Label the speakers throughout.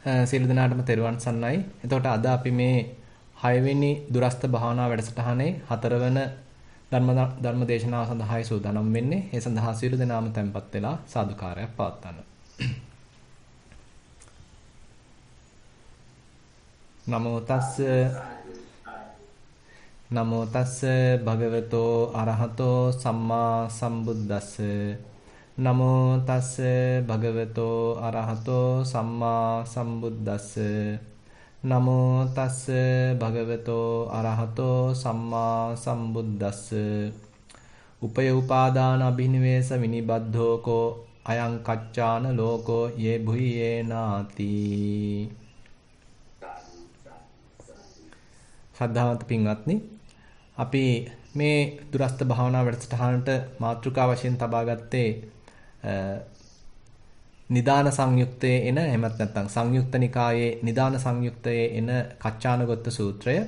Speaker 1: සියලු දෙනාටම තෙරුවන් සරණයි. එතකොට අද අපි මේ 6 වෙනි දුරස්ත භාවනා වැඩසටහනේ 4 වෙනි ධර්ම දේශනාව සඳහායි සූදානම් වෙන්නේ. ඒ සඳහා සියලු දෙනාම tempත් වෙලා සාදුකාරයක් පවත්වන්න. නමෝ තස්ස භගවතෝ අරහතෝ සම්මා සම්බුද්දස්ස නමෝ තස්ස භගවතෝ අරහතෝ සම්මා සම්බුද්දස්ස නමෝ තස්ස භගවතෝ අරහතෝ සම්මා සම්බුද්දස්ස උපය උපාදාන අභිනිවේෂ විනිබද්ධෝ කෝ අයං කච්චාන ලෝකෝ යේ භුයේ නාති. ශ්‍රද්ධාවන්ත පින්වත්නි, අපි මේ දුරස්ත භාවනා වැඩසටහනට මාතෘකා වශයෙන් තබා ගත්තේ නිදාන සංයුක්තයේ එන එහෙමත් නැත්නම් සංයුක්ත නිකායේ නිදාන සංයුක්තයේ එන කච්චානගොත්ත සූත්‍රය.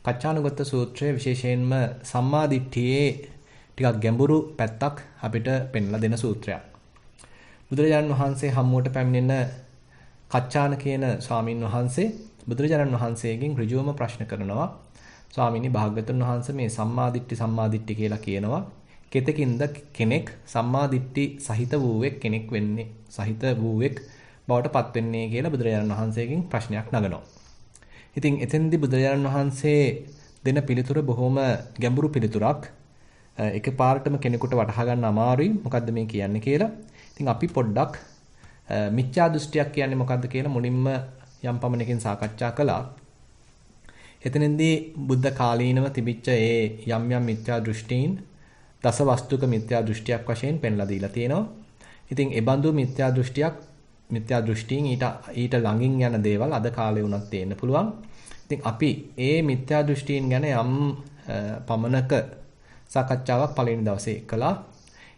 Speaker 1: කච්චානගොත්ත සූත්‍රය විශේෂයෙන්ම සම්මා දිට්ඨියේ ටිකක් ගැඹුරු පැත්තක් අපිට පෙන්ලා දෙන සූත්‍රයක්. බුදුරජාණන් වහන්සේ හම්මුවට පැමිණෙන කච්චාන කියන ස්වාමින් වහන්සේ බුදුරජාණන් වහන්සේගෙන් ඍජුවම ප්‍රශ්න කරනවා. ස්වාමීනි, භාග්‍යවතුන් වහන්සේ මේ සම්මා දිට්ඨි කියලා කියනවා. කෙතකින්ද කෙනෙක් සම්මා දිට්ඨි සහිත වූවෙක් කෙනෙක් වෙන්නේ සහිත වූවෙක් බවට පත් වෙන්නේ කියලා බුදුරජාණන් වහන්සේගෙන් ප්‍රශ්නයක් නගනවා. ඉතින් එතෙන්දී බුදුරජාණන් වහන්සේ දෙන පිළිතුර බොහොම ගැඹුරු පිළිතුරක්. එකපාරටම කෙනෙකුට වටහා ගන්න අමාරුයි මොකද්ද මේ කියන්නේ කියලා. ඉතින් අපි පොඩ්ඩක් මිච්ඡා දෘෂ්ටියක් කියන්නේ මොකද්ද කියලා මුලින්ම යම් පමණකින් සාකච්ඡා කළා. එතනදී බුද්ධ කාලීනව තිබිච්ච ඒ යම් යම් මිත්‍යා දෘෂ්ටීන් දස වස්තුක මිත්‍යා දෘෂ්ටියක් වශයෙන් පෙන්ලා දීලා තියෙනවා. ඉතින් ඒ බඳු මිත්‍යා දෘෂ්ටීන් ඊට ළඟින් යන දේවල් අද කාලේ වුණත් තියෙන්න පුළුවන්. ඉතින් අපි ඒ මිත්‍යා දෘෂ්ටීන් ගැන යම් පමණක සාකච්ඡාවක් පළවෙනි දවසේ කළා.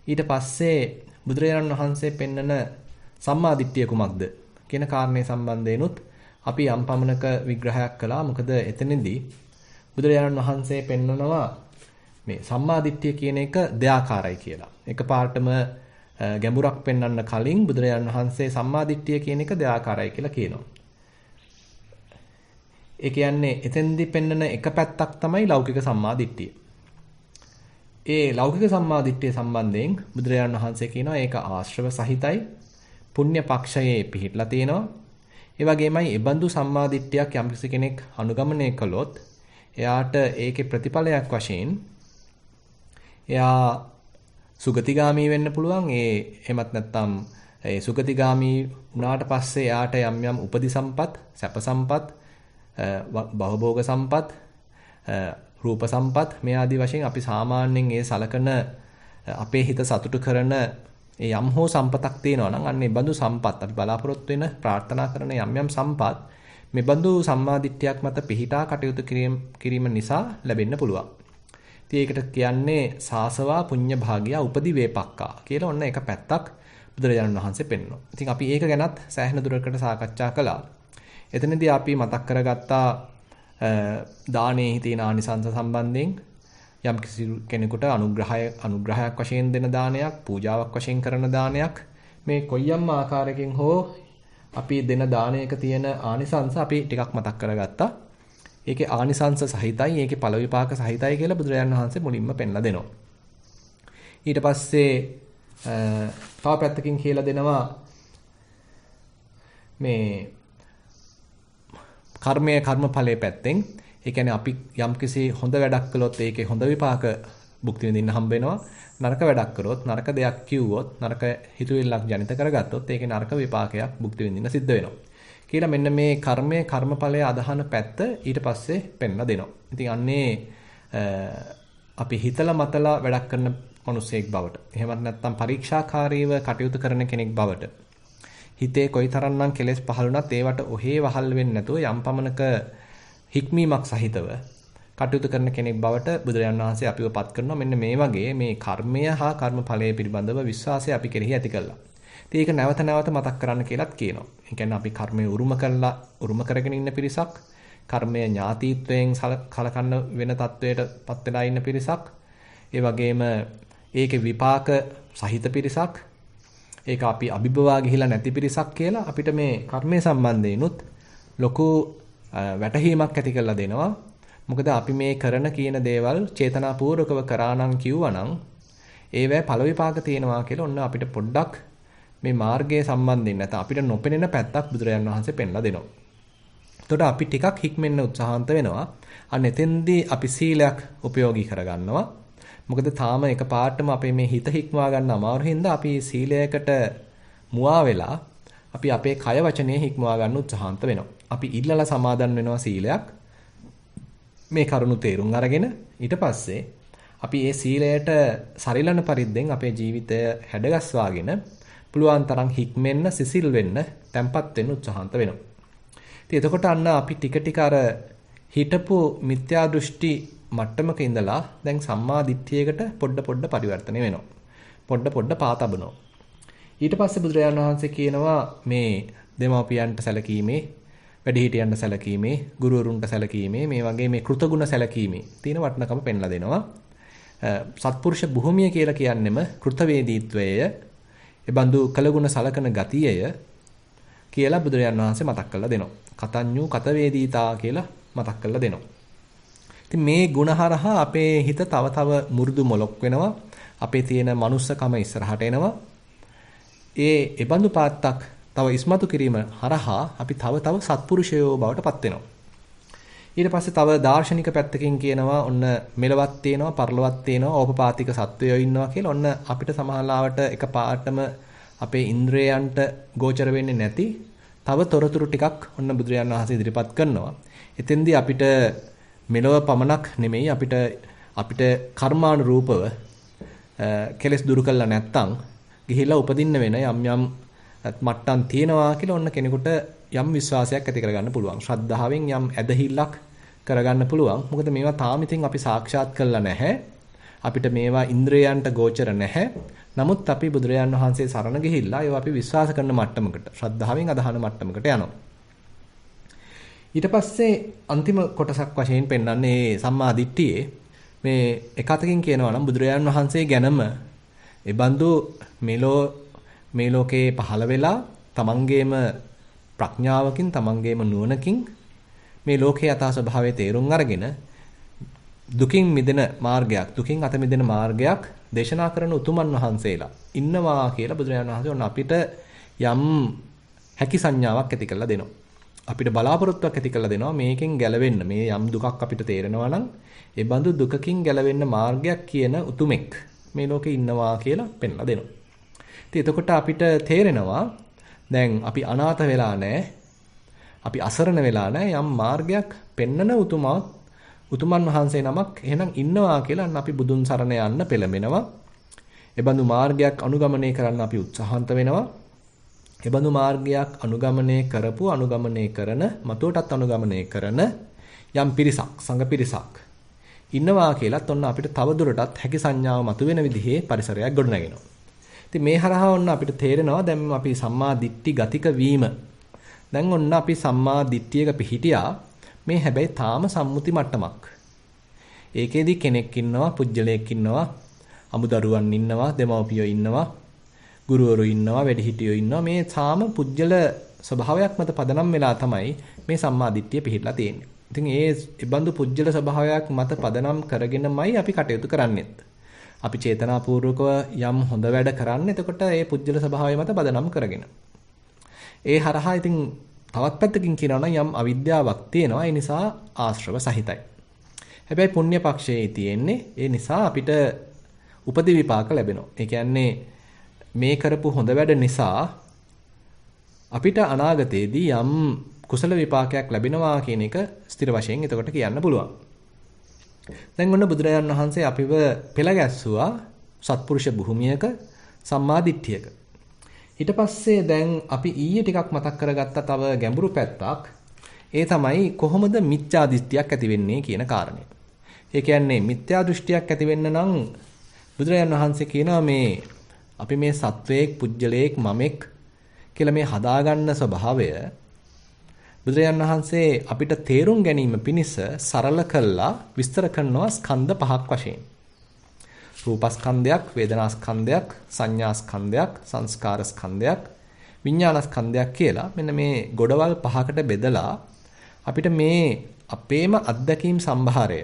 Speaker 1: ඊට පස්සේ බුදුරජාණන් වහන්සේ පෙන්නන සම්මා දිට්ඨිය කුමක්ද කියන කාරණේ සම්බන්ධයෙන්ුත් අපි යම් පමණක විග්‍රහයක් කළා. මොකද එතනදී බුදුරජාණන් වහන්සේ පෙන්නනවා මේ සම්මා දිට්ඨිය කියන එක දෙආකාරයි කියලා. එකපාරටම ගැඹුරක් පෙන්වන්න කලින් බුදුරජාණන් වහන්සේ සම්මා දිට්ඨිය කියන එක දෙආකාරයි කියලා කියනවා. ඒ කියන්නේ එතෙන්දී පෙන්වන එක පැත්තක් තමයි ලෞකික සම්මා දිට්ඨිය. ඒ ලෞකික සම්මා දිට්ඨිය සම්බන්ධයෙන් බුදුරජාණන් වහන්සේ කියනවා ඒක ආශ්‍රව සහිතයි, පුණ්‍ය පක්ෂයේ පිහිටලා තියෙනවා. ඒ වගේමයි ඒබඳු සම්මා දිට්ඨියක් යම්කිසි කෙනෙක් අනුගමනය කළොත් එයාට ඒකේ ප්‍රතිඵලයක් වශයෙන් එයා සුගතිගාමී වෙන්න පුළුවන්. එහෙමත් නැත්නම් ඒ සුගතිගාමී වුණාට පස්සේ එයාට යම් යම් උපදි සම්පත්, සැප සම්පත්, භවභෝග සම්පත්, රූප සම්පත් මේ ආදී වශයෙන් අපි සාමාන්‍යයෙන් ඒ සලකන අපේ හිත සතුටු කරන ඒ යම් හෝ සම්පතක් තියෙනවා නම් අන්න ඒ බඳු සම්පත් අපි බලාපොරොත්තු වෙන ප්‍රාර්ථනා කරන යම් යම් සම්පත් මේ බඳු සම්මාදිට්ඨියක් මත පිහිටා කටයුතු කිරීම නිසා ලැබෙන්න පුළුවන්. ඉතින් ඒකට කියන්නේ සාසවා පුඤ්ඤ භාගියා උපදි වේපක්කා කියලා ඔන්න එක පැත්තක් බුදුරජාණන් වහන්සේ පෙන්වනවා. ඉතින් අපි ඒක ගැනත් සෑහෙන දුරකට සාකච්ඡා කළා. එතනදී අපි මතක් කරගත්තා දානයේ තියෙන ආනිසංස සම්බන්ධයෙන් යම් කිසි කෙනෙකුට අනුග්‍රහයක් වශයෙන් දෙන දානයක්, පූජාවක් වශයෙන් කරන දානයක්, මේ කොයියම් ආකාරයකින් හෝ අපි දෙන දානයක තියෙන ආනිසංස අපි ටිකක් මතක් කරගත්තා. ඒකේ ආනිසංස සහිතයි, ඒකේ ඵල විපාක සහිතයි කියලා බුදුරජාණන් වහන්සේ මුලින්ම පෙන්ලා දෙනවා. ඊට පස්සේ තව පැත්තකින් කියලා දෙනවා මේ කර්මඵලයේ පැත්තෙන්. ඒ කියන්නේ අපි යම්කිසි හොඳ වැඩක් කළොත් ඒකේ හොඳ විපාක භුක්ති විඳින්න හම්බ වෙනවා. නරක වැඩක් කරොත්, නරක දෙයක් කිව්වොත්, නරක හිතුවිල්ලක් ජනිත කරගත්තොත් ඒකේ නරක විපාකයක් භුක්ති විඳින්න සිද්ධ වෙනවා. කියලා මෙන්න මේ කර්මඵලයේ අදහන පැත්ත ඊට පස්සේ පෙන්ලා දෙනවා. ඉතින් අන්නේ අපි හිතලා මතලා වැඩක් කරන මිනිසෙක් බවට, එහෙමත් නැත්නම් පරීක්ෂාකාරීව කටයුතු කරන කෙනෙක් බවට, හිතේ කොයිතරම්නම් කෙලෙස් පහළුණත් ඒවට ඔහේ වහල් වෙන්නේ නැතුව යම් පමණක හික්මීමක් සහිතව කටයුතු කරන කෙනෙක් බවට බුදුරජාණන් වහන්සේ අපිව පත් කරනවා. මෙන්න මේ වගේ මේ කර්මය හා කර්මඵලය පිළිබඳව විශ්වාසය අපි කෙරෙහි ඇති කළා. ඉතින් ඒක නැවත නැවත මතක් කරන්න කියලාත් කියනවා. ඒ කියන්නේ අපි කර්මය උරුම කරගෙන ඉන්න පිරිසක්, කර්මය ඥාතීත්වයෙන් කලකන්න වෙන තත්වයට පත් වෙලා ඉන්න පිරිසක්, ඒ වගේම ඒකේ විපාක සහිත පිරිසක්, ඒක අපි අභිබවා ගිහිලා නැති පිරිසක් කියලා අපිට මේ කර්මය සම්බන්ධයෙන්ුත් ලොකු වැටහීමක් ඇති කරලා දෙනවා. මොකද අපි මේ කරන කියන දේවල් චේතනාපූර්වකව කරා නම් කිව්වනම් ඒවැ ඵල විපාක තියෙනවා කියලා ඔන්න අපිට පොඩ්ඩක් මේ මාර්ගයේ සම්බන්ධයෙන් නැත්නම් අපිට නොපෙනෙන පැත්තක් බුදුරජාන් වහන්සේ පෙන්ලා දෙනවා. එතකොට අපි ටිකක් හික්මෙන්න උත්සාහන්ත වෙනවා. අන්න එතෙන්දී අපි සීලයක් උපයෝගී කරගන්නවා. මොකද තාම එකපාරටම අපේ මේ හිත හික්මවා ගන්න අමාරු හින්දා අපි සීලයකට මුවා වෙලා අපි අපේ කය වචනේ හික්මවා ගන්න උත්සාහන්ත වෙනවා. අපි ඉල්ලලා සමාදන් වෙනවා සීලයක්. මේ කරුණු තේරුම් අරගෙන ඊට පස්සේ අපි මේ සීලයට සරිලන පරිද්දෙන් අපේ ජීවිතය හැඩගස්වාගෙන පුළුවන් තරම් හික්මෙන්න, සිසිල් වෙන්න, තැම්පත් වෙන්න උත්සාහන්ත වෙනවා. ඉතින් එතකොට අන්න අපි ටික ටික අර හිතපු මිත්‍යා දෘෂ්ටි මට්ටමක ඉඳලා දැන් සම්මා දිට්ඨියකට පොඩ පරිවර්තනය වෙනවා. පොඩ පාතබනවා. ඊට පස්සේ බුදුරජාණන් වහන්සේ කියනවා මේ දෙමාපියන්ට සැලකීමේ, වැඩිහිටියන්ට සැලකීමේ, ගුරුවරුන්ට සැලකීමේ, මේ වගේ මේ කෘතගුණ සැලකීමේ තියෙන වටිනකම පෙන්ලා දෙනවා. සත්පුරුෂ භූමිය කියලා කියන්නෙම කෘතවේදීත්වය, එබඳු කළගුණ සලකන ගතියය කියලා බුදුරජාණන් වහන්සේ මතක් කරලා දෙනවා. කතඤ්ඤු කතවේදීතා කියලා මතක් කරලා දෙනවා. ඉතින් මේ ಗುಣ හරහා අපේ හිත තව තව මුරුදු මොලොක් වෙනවා. අපේ තියෙන manussකම ඉස්සරහට එනවා. එබඳු පාත්තක් තව ඉස්මතු කිරීම හරහා අපි තව සත්පුරුෂයෝ බවට පත් වෙනවා. ඊට පස්සේ තව දාර්ශනික පැත්තකින් කියනවා ඔන්න මෙලවත් තියෙනවා, පරලොවත් තියෙනවා, ඕපපාතික සත්වයෝ ඉන්නවා කියලා ඔන්න අපිට සමහරවට එකපාරටම අපේ ඉන්ද්‍රයන්ට ගෝචර වෙන්නේ නැති තව තොරතුරු ටිකක් ඔන්න බුදුරජාණන් වහන්සේ ඉදිරිපත් කරනවා. එතෙන්දී අපිට මෙලව පමණක් නෙමෙයි අපිට කර්මානුරූපව කෙලස් දුරු කළා නැත්තම් ගිහිලා උපදින්න වෙන යම් මට්ටම් තියෙනවා කියලා ඔන්න කෙනෙකුට යම් විශ්වාසයක් ඇති කරගන්න පුළුවන්. ශ්‍රද්ධාවෙන් යම් ඇදහිල්ලක් කරගන්න පුළුවන්. මොකද මේවා තාම ඉතින් අපි සාක්ෂාත් කරලා නැහැ. අපිට මේවා ඉන්ද්‍රයන්ට ගෝචර නැහැ. නමුත් අපි බුදුරජාන් වහන්සේ සරණ ගිහිල්ලා ඒවා අපි විශ්වාස කරන මට්ටමකට, ශ්‍රද්ධාවෙන් අදහන මට්ටමකට යනවා. ඊට පස්සේ අන්තිම කොටසක් වශයෙන් පෙන්වන්නේ සම්මා දිට්ඨියේ මේ එක අතකින් කියනවා නම් බුදුරජාන් වහන්සේ ගැනම එබඳු මේ ලෝකේ පහළ වෙලා තමන්ගේම ප්‍රඥාවකින් තමන්ගේම නුවණකින් මේ ලෝකේ යථා ස්වභාවය තේරුම් අරගෙන දුකින් මිදෙන මාර්ගයක්, දුකින් අත මිදෙන මාර්ගයක් දේශනා කරන උතුමන් වහන්සේලා ඉන්නවා කියලා බුදුරජාණන් වහන්සේ ඔන්න අපිට යම් හැකි සංඥාවක් ඇති කරලා දෙනවා. අපිට බලාපොරොත්තුවක් ඇති කරලා දෙනවා මේකෙන් ගැලවෙන්න. මේ යම් දුකක් අපිට තේරෙනවා නම් ඒ බඳු දුකකින් ගැලවෙන්න මාර්ගයක් කියන උතුමෙක් මේ ලෝකේ ඉන්නවා කියලා පෙන්ලා දෙනවා. ඉතින් එතකොට අපිට තේරෙනවා දැන් අපි අනාථ වෙලා නැහැ. අපි අසරණ වෙලා නැහැ. යම් මාර්ගයක් පෙන්නන උතුමන් වහන්සේ නමක් එහෙනම් ඉන්නවා කියලා අන්න අපි බුදුන් සරණ යන්න පෙළඹෙනවා. එබඳු මාර්ගයක් අනුගමනය කරන්න අපි උත්සාහන්ත වෙනවා. එබඳු මාර්ගයක් අනුගමනය කරන, මතුවටත් අනුගමනය කරන යම් පිරිසක්, සංඝ පිරිසක් ඉන්නවා කියලාත් ඔන්න අපිට තව දුරටත් හැකි සංඥාව මතුවෙන විදිහේ පරිසරයක් ගොඩනගෙනවා. ඉතින් මේ හරහා ඔන්න අපිට තේරෙනවා දැන් අපි සම්මා දිට්ඨි ගතික වීම. දැන් ඔන්න අපි සම්මා දිට්ඨියක පිහිටියා. මේ හැබැයි තාම සම්මුති මට්ටමක්. ඒකෙදි කෙනෙක් ඉන්නවා, පුජ්‍යලයක් ඉන්නවා, අමුදරුවන් ඉන්නවා, දෙමව්පියෝ ඉන්නවා, ගුරුවරු ඉන්නවා, වැඩිහිටියෝ ඉන්නවා. මේ තාම පුජ්‍යල ස්වභාවයක් මත පදනම් වෙලා තමයි මේ සම්මා දිට්ඨිය පිහිටලා තියෙන්නේ. ඉතින් ඒ බඳු පුජ්‍යල ස්වභාවයක් මත පදනම් කරගෙනමයි අපි කටයුතු කරන්නේත්. අපි චේතනාපූර්වකව යම් හොඳ වැඩ කරන්නේ එතකොට ඒ පුජ්‍යල ස්වභාවය මත පදනම් කරගෙන. ඒ හරහා ඉතින් තවත් පැත්තකින් කියනවා නම් යම් අවිද්‍යාවක් තියෙනවා. ඒ නිසා ආශ්‍රව සහිතයි. හැබැයි පුණ්‍ය පක්ෂයේ තියෙන්නේ ඒ නිසා අපිට උපදි විපාක ලැබෙනවා. ඒ කියන්නේ මේ කරපු හොඳ වැඩ නිසා අපිට අනාගතයේදී යම් කුසල විපාකයක් ලැබෙනවා කියන එක ස්ථිර වශයෙන් එතකොට කියන්න පුළුවන්. දැන් ඔන්න බුදුරජාණන් වහන්සේ අපිව පෙළ ගැස්සුවා සත්පුරුෂ භූමියක සම්මා දිට්ඨියක. ඊට පස්සේ දැන් අපි ඊයේ ටිකක් මතක් කරගත්ත තව ගැඹුරු පැත්තක්. ඒ තමයි කොහොමද මිත්‍යා දෘෂ්ටියක් ඇති වෙන්නේ කියන කාරණය. ඒ කියන්නේ මිත්‍යා දෘෂ්ටියක් ඇති වෙන්න නම් බුදුරජාණන් වහන්සේ කියනවා මේ අපි මේ සත්වයේක්, පුජ්‍යලයේක්, මමෙක් කියලා මේ හදාගන්න ස්වභාවය බුදුරජාණන් වහන්සේ අපිට තේරුම් ගැනීම පිණිස සරල කළා විස්තර කරනවා ස්කන්ධ පහක් වශයෙන්. රූපස්කන්ධයක්, වේදනාස්කන්ධයක්, සංඥාස්කන්ධයක්, සංස්කාරස්කන්ධයක්, විඥානස්කන්ධයක් කියලා මෙන්න මේ ගොඩවල් පහකට බෙදලා අපිට මේ අපේම අත්දැකීම් සම්භාරය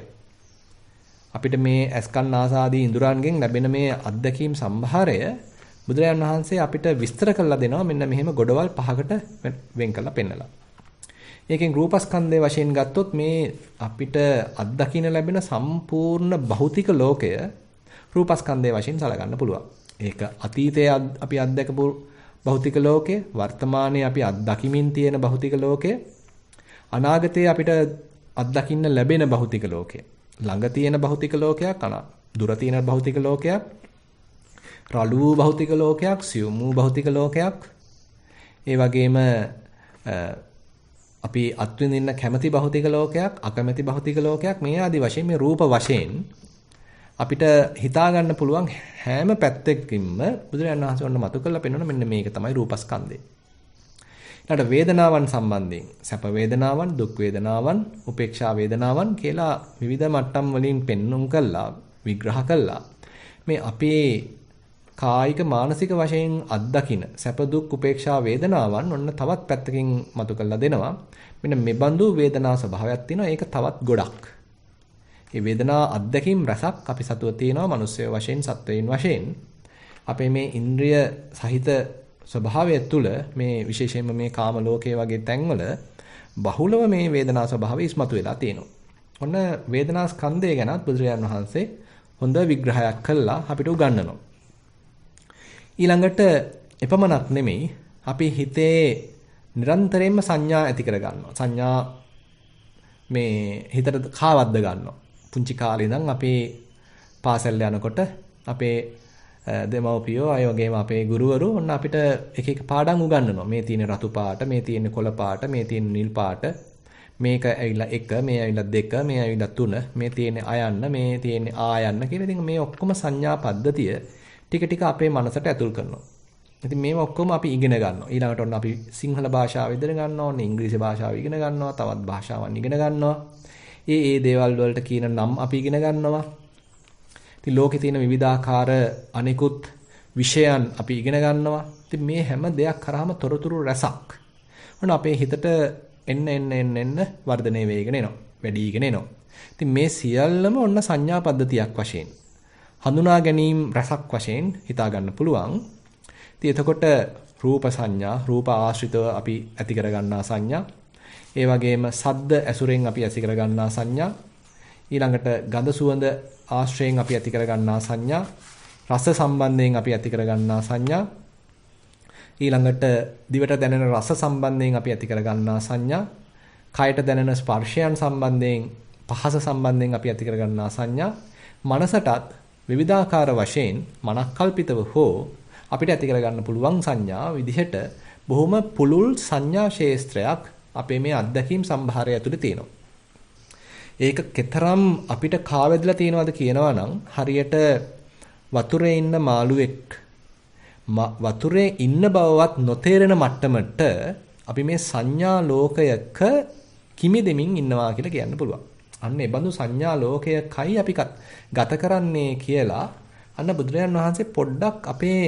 Speaker 1: අපිට මේ ඇස්කන් නාසාදී ඉඳුරන්ගෙන් ලැබෙන මේ අත්දැකීම් සම්භාරය බුදුරජාණන් වහන්සේ අපිට විස්තර කරලා දෙනවා මෙන්න මෙහෙම ගොඩවල් පහකට වෙන් කරලා පෙන්නලා. ඒකෙන් රූපස්කන්ධය වශයෙන් ගත්තොත් මේ අපිට අත්දකින්න ලැබෙන සම්පූර්ණ භෞතික ලෝකය රූපස්කන්ධය වශයෙන් සලකන්න පුළුවන්. ඒක අතීතයේ අපි අත්දකපු භෞතික ලෝකය, වර්තමානයේ අපි අත්දකිමින් තියෙන භෞතික ලෝකය, අනාගතයේ අපිට අත්දකින්න ලැබෙන භෞතික ලෝකය. ළඟ තියෙන භෞතික ලෝකයක්, දුර තියෙන භෞතික ලෝකයක්, රළු වූ භෞතික ලෝකයක්, සියුම් වූ භෞතික ලෝකයක්. ඒ වගේම අපි අත්විඳින්න කැමති භෞතික ලෝකයක්, අකමැති භෞතික ලෝකයක්, මේ ආදි වශයෙන් මේ රූප වශයෙන් අපිට හිතා ගන්න පුළුවන් හැම පැත්තකින්ම බුදුරජාණන් වහන්සේ වන්න මතු කරලා පෙන්වන මෙන්න මේක තමයි රූපස්කන්ධය. ඊළඟට වේදනාවන් සම්බන්ධයෙන් සැප වේදනාවන්, දුක් වේදනාවන්, උපේක්ෂා වේදනාවන් කියලා විවිධ මට්ටම් වලින් පෙන්눔 කළා, විග්‍රහ කළා. මේ අපේ කායික මානසික වශයෙන් අත්දකින සැප දුක් උපේක්ෂා වේදනාවන් ඔන්න තවත් පැත්තකින් මතු කරලා දෙනවා. මෙන්න මේ බඳු වේදනා ස්වභාවයක් තියෙනවා. ඒක තවත් ගොඩක්. මේ වේදනා අත්දැකීම් රසක් අපි සතුව තියෙනවා මිනිස්සු වශයෙන්, සත්වයින් වශයෙන්. අපේ මේ ඉන්ද්‍රිය සහිත ස්වභාවය තුළ මේ විශේෂයෙන්ම මේ කාම ලෝකයේ වගේ තැන්වල බහුලව මේ වේදනා ස්වභාවය ඉස්මතු වෙලා තියෙනවා. ඔන්න වේදනා ස්කන්ධය ගැනත් බුදුරජාණන් වහන්සේ හොඳ විග්‍රහයක් කළා අපිට උගන්වනවා. ඊළඟට එපමණක් නෙමෙයි අපි හිතේ නිරන්තරයෙන්ම සංඥා ඇති කර ගන්නවා. සංඥා මේ හිතට කාවද්ද ගන්නවා. පුංචි කාලේ ඉඳන් අපි පාසල් යනකොට අපේ දෙමව්පියෝ අය වගේම අපේ ගුරුවරු ඔන්න අපිට එක එක පාඩම් උගන්වනවා. මේ තියෙන රතු පාට, මේ තියෙන කොළ පාට, මේ තියෙන නිල් පාට, මේක ඇවිල්ලා 1, මේ ඇවිල්ලා 2, මේ ඇවිල්ලා 3, මේ තියෙන අයන්න, මේ තියෙන ආයන්න කියලා. ඉතින් මේ ඔක්කොම සංඥා පද්ධතිය ටික ටික අපේ මනසට ඇතුල් කරනවා. ඉතින් මේවා ඔක්කොම අපි ඉගෙන ගන්නවා. ඊළඟට ඔන්න අපි සිංහල භාෂාව ඉගෙන ගන්නවා, ඔන්න ඉංග්‍රීසි භාෂාව ඉගෙන ගන්නවා, තවත් භාෂාවන් ඉගෙන ගන්නවා. ඒ දේවල් වලට කියන නම් අපි ඉගෙන ගන්නවා. ඉතින් ලෝකේ තියෙන විවිධාකාර අනිකුත් විෂයන් අපි ඉගෙන ගන්නවා. ඉතින් මේ හැම දෙයක් කරාම තොරතුරු රැසක්. ඔන්න අපේ හිතට එන්න වර්ධනය වෙගෙන එනවා. වැඩිගෙන එනවා. ඉතින් මේ සියල්ලම ඔන්න සංඥා පද්ධතියක් වශයෙන් හඳුනා ගැනීම රසක් වශයෙන් හිතා ගන්න පුළුවන්. ඉතින් එතකොට රූප සංඥා, රූප ආශ්‍රිතව අපි ඇති කර ගන්නා සංඥා, ඒ වගේම සද්ද ඇසුරෙන් අපි ඇති කර ගන්නා සංඥා, ඊළඟට ගඳ සුවඳ ආශ්‍රයෙන් අපි ඇති කර ගන්නා සංඥා, රස සම්බන්ධයෙන් අපි ඇති කර ගන්නා සංඥා, ඊළඟට දිවට දැනෙන රස සම්බන්ධයෙන් අපි ඇති කර ගන්නා සංඥා, කයට දැනෙන ස්පර්ශයන් සම්බන්ධයෙන්, පහස සම්බන්ධයෙන් අපි ඇති කර ගන්නා සංඥා, මනසටත් විවිධාකාර වශයෙන් මනක්කල්පිතව හෝ අපිට ඇති කරගන්න පුළුවන් සංඥා විදිහට බොහොම පුළුල් සංඥා ශේස්ත්‍රයක් අපේ මේ අත්දැකීම් සම්භාරය ඇතුලේ තියෙනවා. ඒක කෙතරම් අපිට කාවැදලා තියෙනවද කියනවා නම් හරියට වතුරේ ඉන්න මාළුවෙක් වතුරේ ඉන්න බවවත් නොතේරෙන මට්ටමට අපි මේ සංඥා ලෝකයක කිමිදෙමින් ඉන්නවා කියලා කියන්න පුළුවන්. අන්න ඒ බඳු සංඥා ලෝකයකයි අපි ගත කරන්නේ කියලා අන්න බුදුරජාණන් වහන්සේ පොඩ්ඩක් අපේ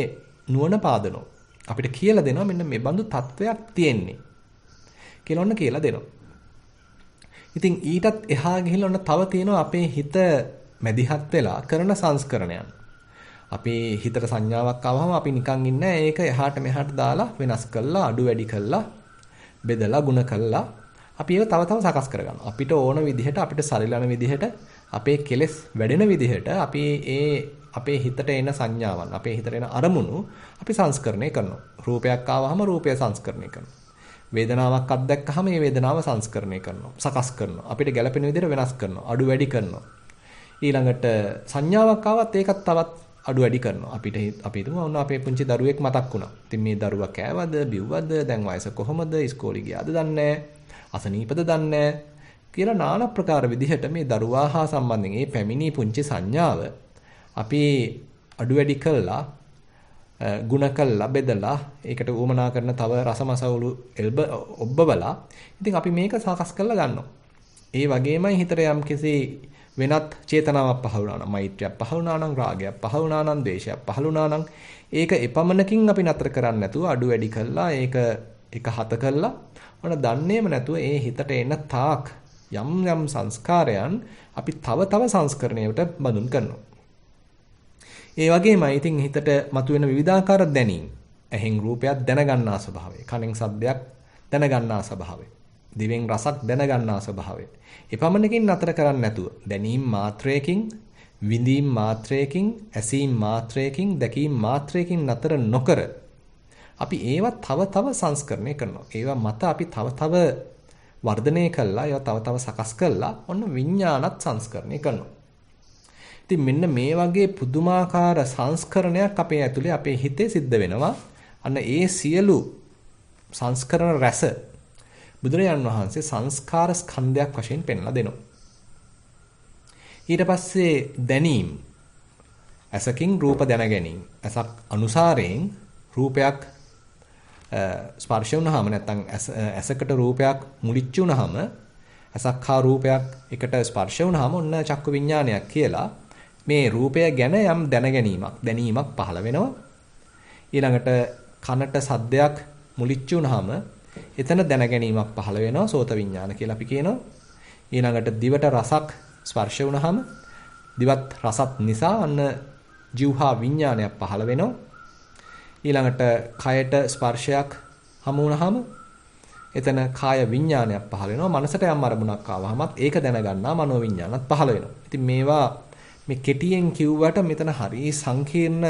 Speaker 1: නුවණ පාදනවා. අපිට කියලා දෙනවා මෙන්න මේ බඳු තත්වයක් තියෙන්නේ. කියලා ඔන්න කියලා දෙනවා. ඉතින් ඊටත් එහා ගිහිල්ලා ඔන්න තව තියෙනවා අපේ හිත මැදිහත් වෙලා කරන සංස්කරණයන්. අපේ හිතට සංඥාවක් ආවම අපි නිකන් ඉන්නේ ඒක එහාට මෙහාට දාලා වෙනස් කළා, අඩු වැඩි කළා, බෙදලා ಗುಣ කළා අපි ඒව තව තව සකස් කරගන්නවා. අපිට ඕන විදිහට, අපිට සරිලන විදිහට, අපේ කෙලෙස් වැඩෙන විදිහට අපි අපේ හිතට එන සංඥාවන්, අපේ හිතට එන අරමුණු අපි සංස්කරණය කරනවා. රූපයක් ආවහම රූපය සංස්කරණය කරනවා. වේදනාවක් අත්දැක්කහම මේ වේදනාව සංස්කරණය කරනවා. සකස් කරනවා. අපිට ගැළපෙන විදිහට වෙනස් කරනවා. අඩු වැඩි කරනවා. ඊළඟට සංඥාවක් ආවත් ඒකත් තවත් අඩු වැඩි කරනවා. අපි හිතමු ඔන්න අපේ පුංචි දරුවෙක් මතක් වුණා. ඉතින් මේ දරුවා කෑවද, බිව්වද, දැන් වයස කොහොමද, ඉස්කෝලේ ගියාද දන්නේ නැහැ. අසනීපද දන්නේ කියලා নানা ප්‍රකාර විදිහට මේ දරුවා හා සම්බන්ධයෙන් මේ පැමිණි පුංචි සංඥාව අපි අඩු වැඩි කළා, ಗುಣ කළා, බෙදලා ඒකට උවමනා කරන තව රසමසවුලු ඔබ්බවලා ඉතින් අපි මේක සකස් කරලා ගන්නවා. ඒ වගේමයි හිතට යම්කිසි වෙනත් චේතනාවක් පහළ වුණා නම් මෛත්‍රියක් පහළ වුණා නම් රාගයක් පහළ වුණා නම් ද්වේෂයක් පහළ වුණා නම් ඒක එපමණකින් අපි නතර කරන්නේ නැතුව අඩු වැඩි කළා ඒක එක හත කළා ඔන්න දන්නේම නැතුව ඒ හිතට එන තාක් යම් යම් සංස්කාරයන් අපි තව තව සංස්කරණයට බඳුන් කරනවා. ඒ වගේමයි ඉතින් හිතට මතුවෙන විවිධාකාර දැනීම්. ඇහෙන් රූපයක් දැනගන්නා ස්වභාවය, කනෙන් ශබ්දයක් දැනගන්නා ස්වභාවය, දිවෙන් රසක් දැනගන්නා ස්වභාවය. එපමණකින් නතර කරන්නේ නැතුව දැනීම් මාත්‍රයකින්, විඳීම් මාත්‍රයකින්, ඇසීම් මාත්‍රයකින්, දැකීම් මාත්‍රයකින් නතර නොකර අපි ඒවා තව තව සංස්කරණය කරනවා. ඒවා මත අපි තව තව වර්ධනය කළා, ඒවා තව තව සකස් කළා. ඔන්න විඥානත් සංස්කරණය කරනවා. ඉතින් මෙන්න මේ වගේ පුදුමාකාර සංස්කරණයක් අපේ ඇතුලේ අපේ හිතේ සිද්ධ වෙනවා. අන්න ඒ සියලු සංස්කරණ රැස බුදුරජාන් වහන්සේ සංස්කාර ස්කන්ධයක් වශයෙන් පෙන්ලා දෙනවා. ඊට පස්සේ දැනීම ඇසකින් රූප දැන ගැනීම. ඇසක් අනුසාරයෙන් රූපයක් ස්පර්ශ වුණාම නැත්නම් ඇසකට රූපයක් මුලිච්ච වුණාම ඇසක් හා රූපයක් එකට ස්පර්ශ වුණාම ඔන්න චක්කු විඥානයක් කියලා මේ රූපය ගැන යම් දැනීමක් පහළ වෙනවා. ඊළඟට කනට සද්දයක් මුලිච්ච වුණාම එතන දැනගැනීමක් පහළ වෙනවා සෝත විඥාන කියලා අපි කියනවා. ඊළඟට දිවට රසක් ස්පර්ශ වුණාම දිවත් රසත් නිසා අන්න ජීවහා විඥානයක් පහළ වෙනවා. ඊළඟට කයට ස්පර්ශයක් හමු වුණාම එතන කාය විඥානයක් පහළ වෙනවා. මනසට යම් අරමුණක් ආවහමත් ඒක දැනගන්නා මනෝ විඥානත් පහළ වෙනවා. ඉතින් මේවා මේ කෙටියෙන් කිව්වට මෙතන හරි සංකීර්ණ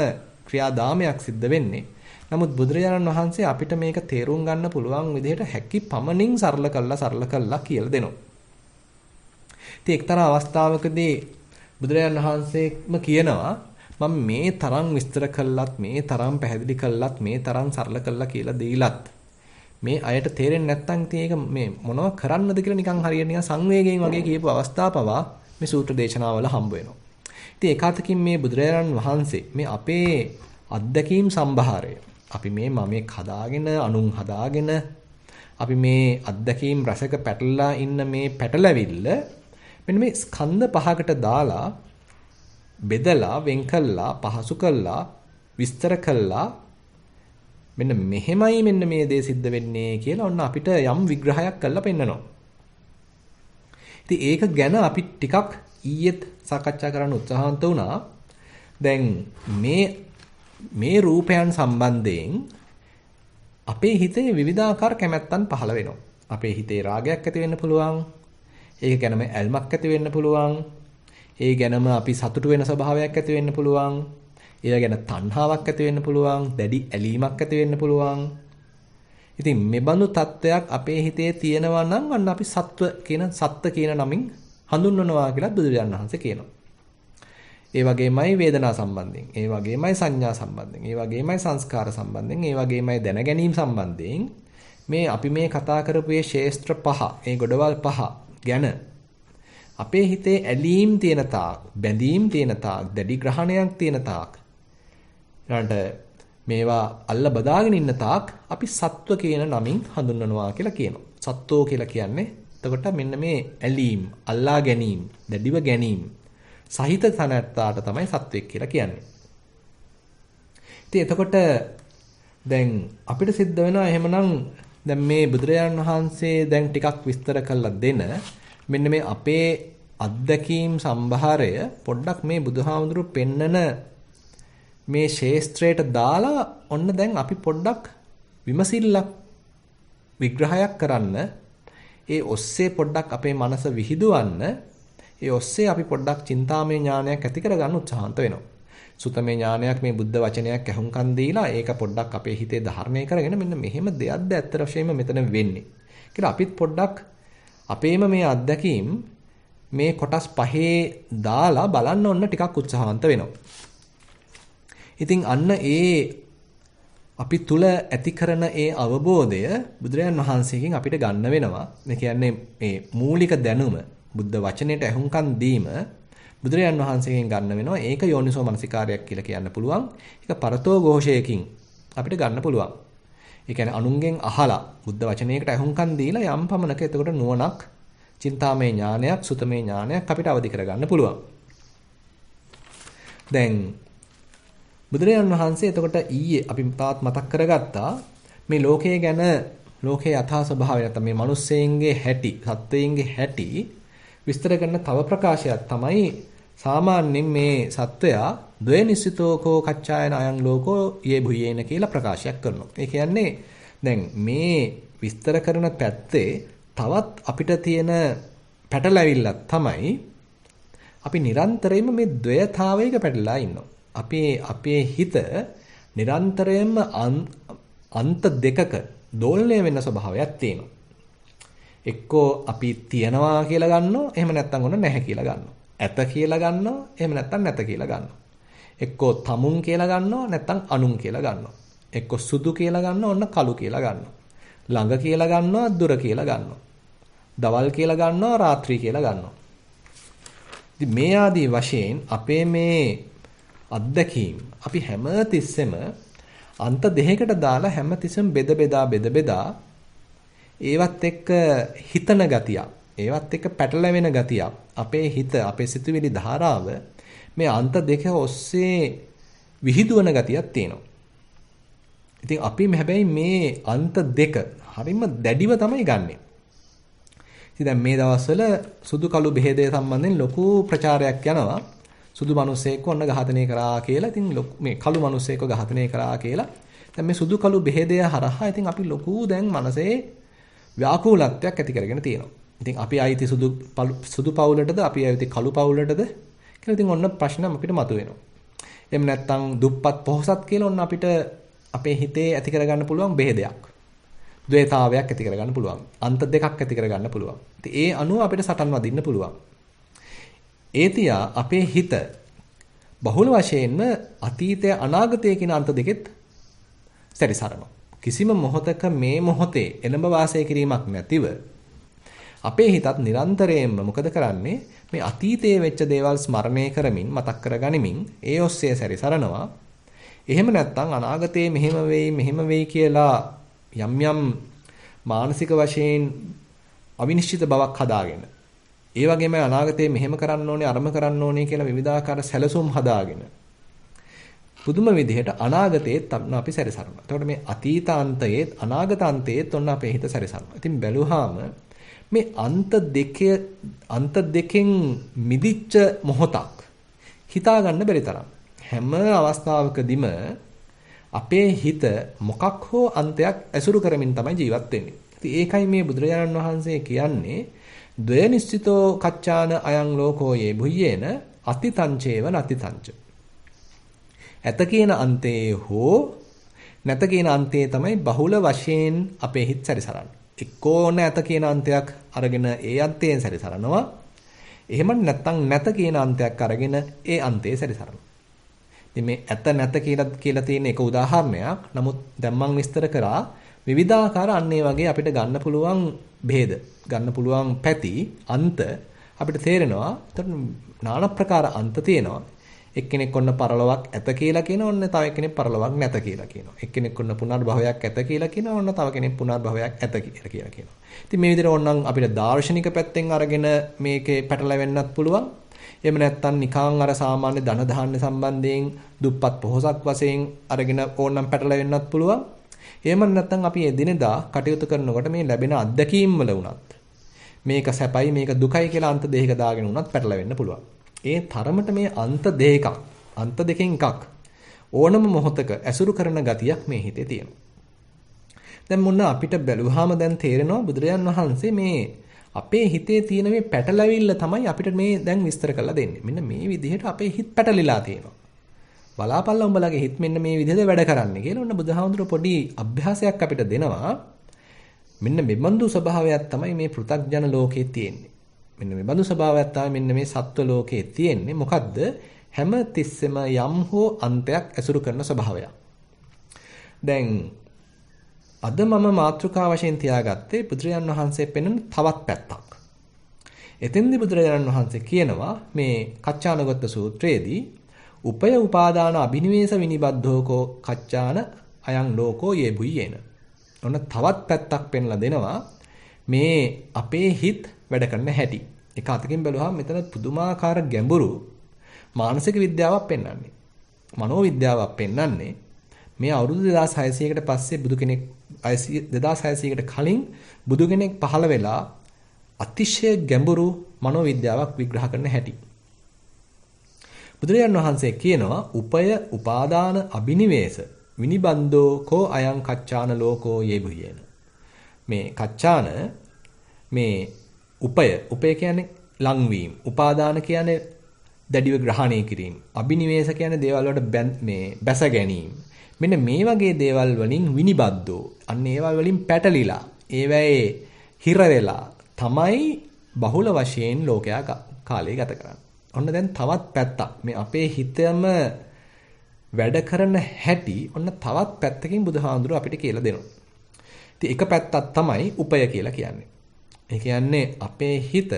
Speaker 1: ක්‍රියාදාමයක් සිද්ධ වෙන්නේ. නමුත් බුදුරජාණන් වහන්සේ අපිට මේක තේරුම් ගන්න පුළුවන් විදිහට හැකි පමණින් සරල කළා කියලා දෙනවා. ඉතින් එක්තරා අවස්ථාවකදී බුදුරජාණන් වහන්සේම කියනවා මම මේ තරම් විස්තර කළත් මේ තරම් පැහැදිලි කළත් මේ තරම් සරල කළා කියලා දීලත් මේ අයට තේරෙන්නේ නැත්නම් ඉතින් ඒක මේ මොනව කරන්නද කියලා නිකන් හරියට නිකන් සංවේගයෙන් වගේ කියපු අවස්ථා පවා මේ සූත්‍ර දේශනාවල හම්බ වෙනවා. ඉතින් ඒකාතකින් මේ බුදුරජාණන් වහන්සේ මේ අපේ අත්දැකීම් සම්භාරය අපි මේ මමෙක් හදාගෙන අනුන් හදාගෙන අපි මේ අත්දැකීම් රසක පැටලලා ඉන්න මේ පැටලවිල්ල මෙන්න මේ ස්කන්ධ පහකට දාලා බෙදලා වෙන් කළා පහසු කළා විස්තර කළා මෙන්න මෙහෙමයි මෙන්න මේ දේ සිද්ධ වෙන්නේ කියලා ඔන්න අපිට යම් විග්‍රහයක් කරලා පෙන්නනවා. ඉතින් ඒක ගැන අපි ටිකක් ඊයේත් සාකච්ඡා කරන්න උත්සාහන්ත වුණා. දැන් මේ රූපයන් සම්බන්ධයෙන් අපේ හිතේ විවිධාකාර කැමැත්තන් පහළ වෙනවා. අපේ හිතේ රාගයක් ඇති වෙන්න පුළුවන්. ඒක ගැනම ඇල්මක් ඇති වෙන්න පුළුවන්. ඒ ගැනම අපි සතුටු වෙන ස්වභාවයක් ඇති වෙන්න පුළුවන්. ඒ ගැන තණ්හාවක් ඇති වෙන්න පුළුවන්. දැඩි ඇලීමක් ඇති වෙන්න පුළුවන්. ඉතින් මේ බඳු තත්ත්වයක් අපේ හිතේ තියෙනවා නම් අන්න අපි සත්ත්ව කියන නමින් හඳුන්වනවා කියලා බුදුරජාණන් වහන්සේ කියනවා. ඒ වගේමයි වේදනා සම්බන්ධයෙන්, ඒ වගේමයි සංඥා සම්බන්ධයෙන්, ඒ වගේමයි සංස්කාර සම්බන්ධයෙන්, ඒ වගේමයි දැනගැනීම සම්බන්ධයෙන් මේ අපි මේ කතා කරපු මේ ශේෂ්ත්‍ර පහ, මේ ගොඩවල් පහ ගැන අපේ හිතේ ඇලීම් තියෙන තාක්, බැඳීම් තියෙන තාක්, දැඩි ග්‍රහණයක් තියෙන තාක් ඊළඟට මේවා අල්ල බදාගෙන ඉන්න තාක් අපි සත්ව කියන නමින් හඳුන්වනවා කියලා කියනවා. සත්වෝ කියලා කියන්නේ එතකොට මෙන්න මේ ඇලීම්, අල්ලා ගැනීම, දැඩිව ගැනීම සහිත තනත්තාට තමයි සත්වෙක් කියලා කියන්නේ. ඉතින් එතකොට දැන් අපිට සිද්ධ වෙනවා එහෙමනම් දැන් මේ බුදුරජාණන් වහන්සේ දැන් ටිකක් විස්තර කරලා දෙන මෙන්න මේ අපේ අත්දැකීම් සම්භාරය පොඩ්ඩක් මේ බුදුහාමුදුරු පෙන්නන මේ ශේස්ත්‍රයට දාලා ඔන්න දැන් අපි පොඩ්ඩක් විමසිල්ලක් විග්‍රහයක් කරන්න ඒ ඔස්සේ පොඩ්ඩක් අපේ මනස විහිදුවන්න ඒ ඔස්සේ අපි පොඩ්ඩක් චින්තාමය ඥානයක් ඇති කරගන්න උත්සාහන්ත වෙනවා. සුතමේ ඥානයක් මේ බුද්ධ වචනයක් ඇහුම්කන් දීලා ඒක පොඩ්ඩක් අපේ හිතේ ධාරණය කරගෙන මෙන්න මෙහෙම දෙයක්ද ඇත්ත වශයෙන්ම මෙතන වෙන්නේ කියලා අපිත් පොඩ්ඩක් අපේම මේ අත්දැකීම් මේ කොටස් පහේ දාලා බලන්න ඔන්න ටිකක් උත්සාහන්ත වෙනවා. ඉතින් අන්න ඒ අපි තුල ඇති කරන ඒ අවබෝධය බුදුරජාන් වහන්සේගෙන් අපිට ගන්න වෙනවා. ඒ කියන්නේ මේ මූලික දැනුම බුද්ධ වචනයට ඇහුම්කන් දීම බුදුරජාන් වහන්සේගෙන් ගන්න වෙනවා. ඒක යෝනිසෝ මනසිකාරයක් කියලා කියන්න පුළුවන්. ඒක පරතෝ ഘോഷයකින් අපිට ගන්න පුළුවන්. ඒ කියන්නේ අනුන්ගෙන් අහලා බුද්ධ වචනයකට ඇහුම්කන් දීලා යම් පමණක එතකොට නුවණක් චින්තාමය ඥානයක්, සුතමය ඥානයක් අපිට අවදි කරගන්න පුළුවන්. දැන් බුදුරජාණන් වහන්සේ එතකොට ඊයේ අපි තාත් මතක් කරගත්තා මේ ලෝකයේ ගැන ලෝකයේ යථා ස්වභාවය නැත්නම් මේ මිනිස්සෙයින්ගේ හැටි, සත්වයින්ගේ හැටි විස්තර කරන තව ප්‍රකාශයක් තමයි සාමාන්‍යයෙන් මේ සත්වයා ද්වේ නිසිතෝකෝ කච්චායන අයං ලෝකෝ යේ භුයේන කියලා ප්‍රකාශයක් කරනවා. ඒ කියන්නේ දැන් මේ විස්තර කරන පැත්තේ තවත් අපිට තියෙන පැටලැවිල්ලක් තමයි අපි නිරන්තරයෙන්ම මේ ද්වයතාවයක පැටලලා ඉන්නවා. අපේ හිත නිරන්තරයෙන්ම අන්ත දෙකක දෝලණය වෙන ස්වභාවයක් තියෙනවා. එක්කෝ අපි තියනවා කියලා ගන්නවා, එහෙම නැත්නම් ඔන්න නැහැ කියලා ගන්නවා. ඇත කියලා ගන්නවා, එහෙම නැත්නම් නැත කියලා ගන්නවා. එක්කෝ තමුන් කියලා ගන්නවා, නැත්නම් අනුන් කියලා ගන්නවා. එක්කෝ සුදු කියලා ගන්නවා, ඔන්න කළු කියලා ගන්නවා. ළඟ කියලා ගන්නවා, දුර කියලා ගන්නවා. දවල් කියලා ගන්නවා, රාත්‍රී කියලා ගන්නවා. ඉතින් මේ ආදී වශයෙන් අපේ මේ අත්දැකීම් අපි හැම තිස්සෙම අන්ත දෙකකට දාලා හැම තිස්සෙම බෙද බෙදා ඒවත් එක්ක හිතන ගතිය, ඒවත් එක්ක පැටලෙන ගතිය, අපේ හිත, අපේ සිතුවිලි ධාරාව මේ අන්ත දෙක ඔස්සේ විහිදුවන ගතියක් තියෙනවා. ඉතින් අපි හැබැයි මේ අන්ත දෙක හරිම දැඩිව තමයි ගන්නෙ. ඉතින් දැන් මේ දවස්වල සුදු කළු බෙහෙදය සම්බන්ධයෙන් ලොකු ප්‍රචාරයක් යනවා. සුදු මිනිස්සෙක්ව ඔන්න ඝාතනය කරා කියලා. ඉතින් මේ කළු මිනිස්සෙක්ව ඝාතනය කරා කියලා. දැන් මේ සුදු කළු බෙහෙදය හරහා ඉතින් අපි ලොකු දැන් මනසේ ව්‍යාකූලත්වයක් ඇති කරගෙන තියෙනවා. ඉතින් අපි ආයිති සුදු පවුලටද අපි ආයිති කළු පවුලටද කියලා ඉතින් ඔන්න ප්‍රශ්න අපිට මතුවෙනවා. එහෙම නැත්නම් දුප්පත් පොහොසත් කියලා ඔන්න අපිට අපේ හිතේ ඇති කරගන්න පුළුවන් බෙහෙදයක්. ද්වේතාවයක් ඇති කරගන්න පුළුවන්. අන්ත දෙකක් ඇති කරගන්න පුළුවන්. ඉතින් ඒ අනුව අපිට සටන් වදින්න පුළුවන්. ඒ තියා අපේ හිත බහුල වශයෙන්ම අතීතය අනාගතය කියන අන්ත දෙකෙත් සැරිසරනවා. කිසිම මොහොතක මේ මොහොතේ එළඹ වාසය කිරීමක් නැතිව අපේ හිතත් නිරන්තරයෙන්ම මොකද කරන්නේ මේ අතීතයේ වෙච්ච දේවල් ස්මරණය කරමින් මතක් කරගනිමින් ඒ ඔස්සේ සැරිසරනවා. එහෙම නැත්නම් අනාගතයේ මෙහෙම වෙයි කියලා යම් මානසික වශයෙන් අවිනිශ්චිත බවක් හදාගෙන ඒ වගේම අනාගතයේ මෙහෙම කරන්න ඕනේ අරම කරන්න ඕනේ කියලා විවිධාකාර සැලසුම් හදාගෙන පුදුම විදිහට අනාගතයේත් අපි සැරිසරනවා. එතකොට මේ අතීතාන්තයේත් අනාගතාන්තයේත් ඔන්න අපේ හිත සැරිසරනවා. ඉතින් බැලුවාම මේ අන්ත දෙකෙන් මිදිච්ච මොහොතක් හිතා ගන්න බැරි තරම් හැම අවස්ථාවකදීම අපේ හිත මොකක් හෝ අන්තයක් ඇසුරු කරමින් තමයි ජීවත් වෙන්නේ. ඉතින් ඒකයි මේ බුදුරජාණන් වහන්සේ කියන්නේ ද්වය නිශ්චිතෝ කච්චාන අයං ලෝකෝයේ භුයේන අතිතංචේව නතිතංච. ඇත කියන අන්තයේ හෝ නැත කියන අන්තයේ තමයි බහුල වශයෙන් අපේ හිත සැරිසරන්නේ. එක්කෝ නැත කියන අන්තයක් අරගෙන ඒ අන්තයෙන් සැරිසරනවා. එහෙම නැත්නම් නැත කියන අන්තයක් අරගෙන ඒ අන්තයේ සැරිසරනවා. ඉතින් මේ ඇත නැත කියලා තියෙන එක උදාහරණයක්. නමුත් දැන් මම විස්තර කරා විවිධාකාර අන්න ඒ වගේ අපිට ගන්න පුළුවන් ભેද, ගන්න පුළුවන් පැති, අන්ත අපිට තේරෙනවා. එතකොට নানা ප්‍රකාර අන්ත තියෙනවා. එක්කෙනෙක් ඔන්න පරලොවක් ඇත කියලා කියනවා, ඔන්න තව එක්කෙනෙක් පරලොවක් නැත කියලා කියනවා. එක්කෙනෙක් ඔන්න පුනර්භවයක් ඇත කියලා කියනවා, ඔන්න තව කෙනෙක් පුනර්භවයක් ඇත කියලා කියනවා. ඉතින් මේ විදිහට ඕනනම් අපිට දාර්ශනික පැත්තෙන් අරගෙන මේකේ පැටලෙන්නත් පුළුවන්. එහෙම නැත්නම් නිකං අර සාමාන්‍ය ධන ධාන්‍ය සම්බන්ධයෙන් දුප්පත් පොහොසත් වශයෙන් අරගෙන ඕනනම් පැටලෙන්නත් පුළුවන්. එහෙම නැත්නම් අපි එදිනෙදා කටයුතු කරනකොට මේ ලැබෙන අත්දැකීම් වල උනත් මේක සැපයි මේක දුකයි කියලා අන්ත දෙකක දාගෙන උනත් පැටලෙන්න පුළුවන්. ඒ තරමට මේ අන්ත දෙකෙන් එකක් ඕනම මොහොතක ඇසුරු කරන ගතියක් මේ හිතේ තියෙනවා. දැන් මොන අපිට බැලුවාම දැන් තේරෙනවා බුදුරජාන් වහන්සේ මේ අපේ හිතේ තියෙන මේ පැටලවිල්ල තමයි අපිට මේ දැන් විස්තර කරලා දෙන්නේ. මෙන්න මේ විදිහට අපේ හිත පැටලිලා තියෙනවා. බලාපල්ලා උඹලගේ හිත මෙන්න මේ විදිහට වැඩ කරන්නේ කියලා ඔන්න බුදුහාමුදුර පොඩි අභ්‍යාසයක් අපිට දෙනවා. මෙන්න මෙබඳු ස්වභාවයක් තමයි මේ පෘථග්ජන ලෝකේ තියෙන්නේ. මෙන්න මෙබඳු ස්වභාවයක් තමයි මෙන්න මේ සත්ව ලෝකේ තියෙන්නේ. මොකද්ද? හැම තිස්සෙම යම් හෝ අන්තයක් ඇසුරු කරන ස්වභාවයක්. දැන් අද මම මාතෘකා වශයෙන් තියාගත්තේ බුදුරජාණන් වහන්සේ පෙන්වන තවත් පැත්තක්. එතෙන්දී බුදුරජාණන් වහන්සේ කියනවා මේ කච්චානගත සූත්‍රයේදී උපය උපාදාන අබිනිවේෂ විනිබද්ධෝකෝ කච්චාන අයං ලෝකෝ යේ බුයේන. ඔන්න තවත් පැත්තක් පෙන්ලා දෙනවා. මේ අපේ හිත වැඩ කරන හැටි. එක අතකින් බැලුවහම මෙතන පුදුමාකාර ගැඹුරු මානසික විද්‍යාවක් පෙන්වන්නේ. මනෝ විද්‍යාවක් පෙන්වන්නේ මේ අවුරුදු 2600කට පස්සේ බුදු කෙනෙක් 2600කට කලින් බුදු කෙනෙක් පහළ වෙලා අතිශය ගැඹුරු මනෝ විද්‍යාවක් විග්‍රහ කරන හැටි. බුදුරජාණන් වහන්සේ කියනවා උපය උපාදාන අබිනිවේෂ විනිබන්දෝ කෝ අයං කච්චාන ලෝකෝ යෙබුයේන. මේ කච්චාන මේ උපය කියන්නේ ලංවීම. උපාදාන කියන්නේ දැඩිව ග්‍රහණය කිරීම. අබිනිවේෂ කියන්නේ දේවල් වලට බැස ගැනීම. මෙන්න මේ වගේ දේවල් වලින් විනිබද්දෝ. අන්න ඒවල් වලින් පැටලිලා, ඒවැයේ හිර වෙලා තමයි බහුල වශයෙන් ලෝකයා කාලය ගත කරන්නේ. ඔන්න දැන් තවත් පැත්තක්. මේ අපේ හිතම වැඩ කරන හැටි ඔන්න තවත් පැත්තකින් බුදුහාඳුර අපිට කියලා දෙනවා. ඉතින් එක පැත්තක් තමයි උපය කියලා කියන්නේ. ඒ කියන්නේ අපේ හිත